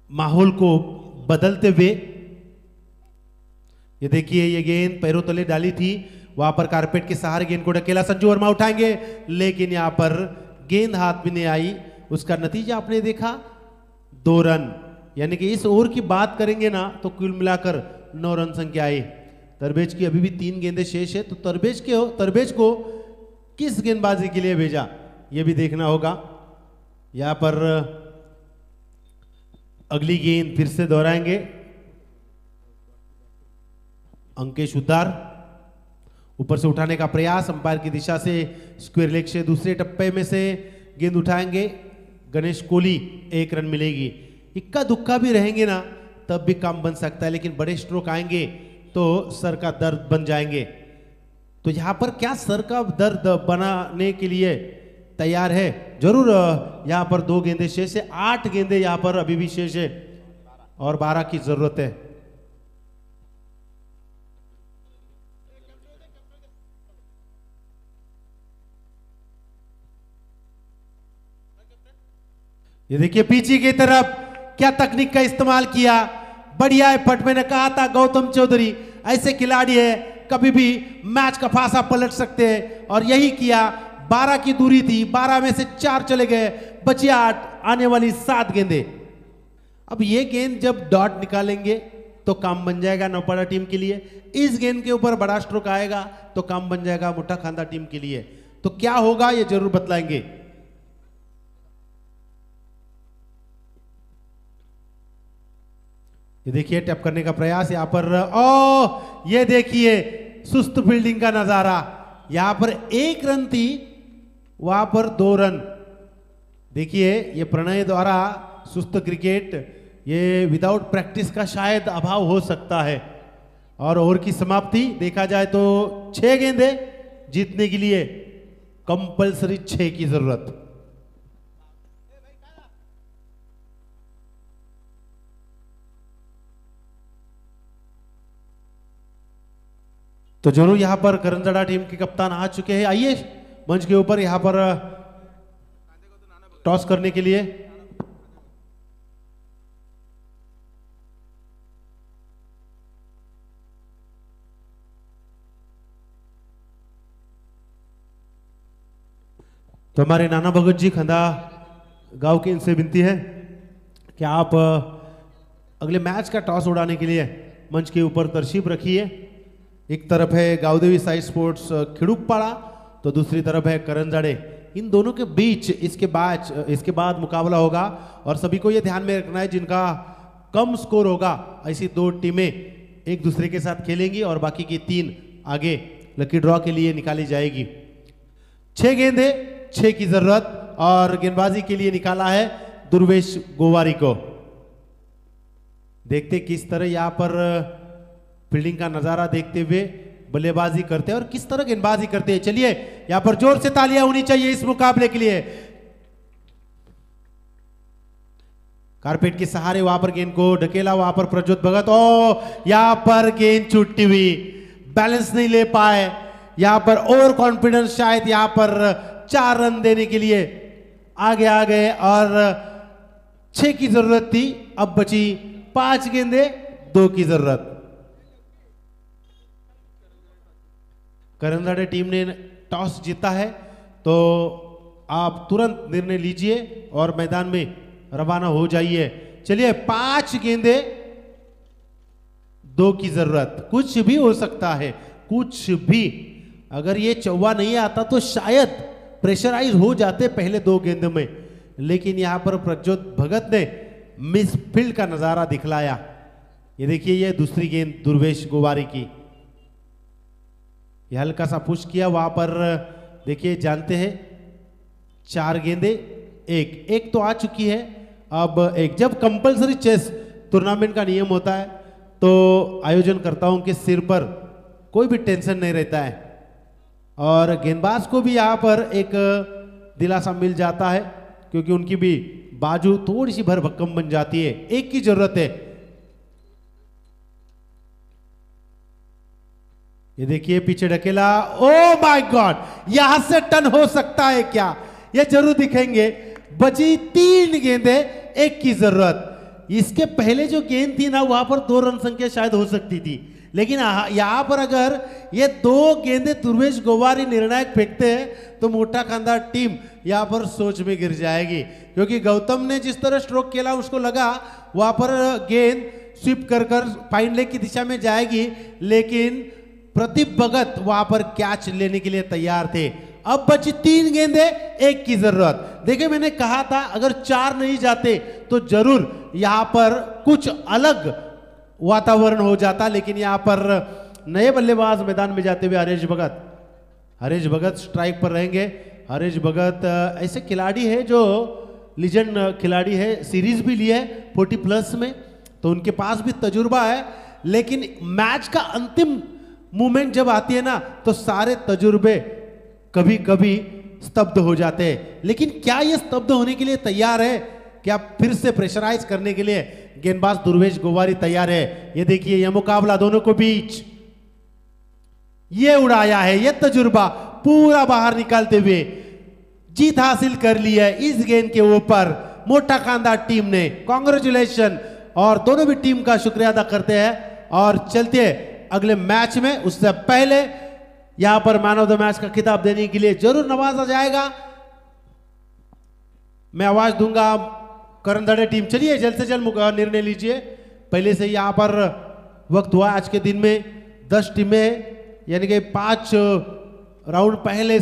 माहौल को बदलते हुए, ये देखिए ये गेंद पैरों तले डाली थी, वहां पर कारपेट के सहारे गेंद को ढकेला, संजू वर्मा उठाएंगे, लेकिन यहां पर गेंद हाथ में नहीं आई। उसका नतीजा आपने देखा 2 रन। यानी कि इस ओवर की बात करेंगे ना तो कुल मिलाकर 9 रन संख्या आई। तरबेज की अभी भी 3 गेंदें शेष है, तो तरबेज को किस गेंदबाजी के लिए भेजा यह भी देखना होगा। यहां पर अगली गेंद फिर से दोहराएंगे। अंकेश उद्धार ऊपर से उठाने का प्रयास, अंपायर की दिशा से स्क्वायर लेग से दूसरे टप्पे में से गेंद उठाएंगे गणेश कोहली, 1 रन मिलेगी। इक्का दुक्का भी रहेंगे ना तब भी काम बन सकता है, लेकिन बड़े स्ट्रोक आएंगे तो सर का दर्द बन जाएंगे। तो यहां पर क्या सर का दर्द बनाने के लिए तैयार है? जरूर। यहां पर 2 गेंदें शेष है, 8 गेंदें यहां पर अभी भी शेष है और 12 की जरूरत है। ये देखिए पीछे की तरफ क्या तकनीक का इस्तेमाल किया, बढ़िया एफर्ट। मैंने कहा था गौतम चौधरी ऐसे खिलाड़ी है, कभी भी मैच का फासा पलट सकते हैं और यही किया। 12 की दूरी थी, 12 में से 4 चले गए, बची 8, आने वाली 7 गेंदे। अब ये गेंद जब डॉट निकालेंगे तो काम बन जाएगा नौपाड़ा टीम के लिए। इस गेंद के ऊपर बड़ा स्ट्रोक आएगा तो काम बन जाएगा मोटा खांदा टीम के लिए। तो क्या होगा ये जरूर बतलाएंगे। ये देखिए टैप करने का प्रयास यहां पर, ये देखिए सुस्त फील्डिंग का नजारा। यहां पर 1 रन थी, वहां पर 2 रन। देखिए ये प्रणय द्वारा सुस्त क्रिकेट, ये विदाउट प्रैक्टिस का शायद अभाव हो सकता है। और ओवर की समाप्ति देखा जाए तो 6 गेंदे जीतने के लिए कंपलसरी 6 की जरूरत। तो जरूर यहां पर करंजड़ा टीम के कप्तान आ चुके हैं, आइए मंच के ऊपर यहां पर टॉस करने के लिए। तो हमारे नाना भगत जी खंदा गांव के, इनसे विनती है कि आप अगले मैच का टॉस उड़ाने के लिए मंच के ऊपर तशरीफ रखिए। एक तरफ है गावदेवी साई स्पोर्ट्स खिड़ुकपाड़ा, तो दूसरी तरफ है करंजाड़े। इन दोनों के बीच इसके बाद मुकाबला होगा और सभी को यह ध्यान में रखना है जिनका कम स्कोर होगा ऐसी 2 टीमें एक दूसरे के साथ खेलेंगी और बाकी की 3 आगे लकी ड्रॉ के लिए निकाली जाएगी। 6 गेंदे 6 की जरूरत और गेंदबाजी के लिए निकाला है दुर्वेश गोवारी को। देखते किस तरह यहां पर फील्डिंग का नजारा देखते हुए बल्लेबाजी करते हैं और किस तरह गेंदबाजी करते हैं। चलिए यहां पर जोर से तालियां होनी चाहिए इस मुकाबले के लिए। कारपेट के सहारे वहां पर गेंद को ढकेला, वहां पर प्रज्योत भगत, ओ यहां पर गेंद छूटी हुई, बैलेंस नहीं ले पाए। यहां पर ओवर कॉन्फिडेंस, शायद यहां पर 4 रन देने के लिए आगे आ गए और 6 की जरूरत थी, अब बची 5 गेंदे 2 की जरूरत। करंजाड़े टीम ने टॉस जीता है, तो आप तुरंत निर्णय लीजिए और मैदान में रवाना हो जाइए। चलिए 5 गेंदे 2 की जरूरत, कुछ भी हो सकता है, कुछ भी। अगर ये चौवा नहीं आता तो शायद प्रेशराइज हो जाते पहले 2 गेंदों में, लेकिन यहां पर प्रज्योत भगत ने मिस फील्ड का नजारा दिखलाया। ये देखिए, ये दूसरी गेंद दुर्वेश गोवारी की, ये हल्का सा पुश किया, वहां पर देखिए जानते हैं 4 गेंदे 1 तो आ चुकी है, अब 1। जब कंपलसरी चेस टूर्नामेंट का नियम होता है तो आयोजनकर्ताओं के सिर पर कोई भी टेंशन नहीं रहता है और गेंदबाज को भी यहां पर एक दिलासा मिल जाता है, क्योंकि उनकी भी बाजू थोड़ी सी भरभक्कम बन जाती है। 1 की जरूरत है। ये देखिए पीछे ढकेला, ओ माय गॉड, यहां से टर्न हो सकता है क्या, ये जरूर दिखेंगे। बची 3 गेंदे 1 की जरूरत। इसके पहले जो गेंद थी ना, वहां पर 2 रन संख्या शायद हो सकती थी, लेकिन यहां पर अगर ये 2 गेंदे दुर्वेश गोवारी निर्णायक फेंकते हैं तो मोटा खानदार टीम यहां पर सोच में गिर जाएगी, क्योंकि गौतम ने जिस तरह स्ट्रोक खेला उसको लगा वहां पर गेंद स्वीप कर फाइन लेग की दिशा में जाएगी, लेकिन प्रदीप भगत वहां पर कैच लेने के लिए तैयार थे। अब बची 3 गेंदे 1 की जरूरत। देखिए मैंने कहा था अगर 4 नहीं जाते तो जरूर यहां पर कुछ अलग वातावरण हो जाता, लेकिन यहां पर नए बल्लेबाज मैदान में जाते हुए हरीश भगत स्ट्राइक पर रहेंगे। हरीश भगत ऐसे खिलाड़ी है जो लीजेंड खिलाड़ी है, सीरीज भी लिया है 40+ में, तो उनके पास भी तजुर्बा है, लेकिन मैच का अंतिम मूवमेंट जब आती है ना तो सारे तजुर्बे कभी कभी स्तब्ध हो जाते हैं। लेकिन क्या ये स्तब्ध होने के लिए तैयार है? क्या फिर से प्रेशराइज करने के लिए गेंदबाज दुर्वेश गोवारी तैयार है? ये देखिए, यह मुकाबला दोनों को बीच, ये उड़ाया है, ये तजुर्बा पूरा बाहर निकालते हुए जीत हासिल कर ली है इस गेंद के ऊपर मोटा खानदार टीम ने। कांग्रेचुलेशन, और दोनों भी टीम का शुक्रिया अदा करते हैं और चलते हैं अगले मैच में। उससे पहले यहां पर मैन ऑफ द मैच का खिताब देने के लिए जरूर नवाजा जाएगा। मैं आवाज दूंगा करंजाड़े टीम, चलिए जल्द से जल्द निर्णय लीजिए। पहले से यहां पर वक्त हुआ आज के दिन में 10 टीमें, यानी कि 5 राउंड पहले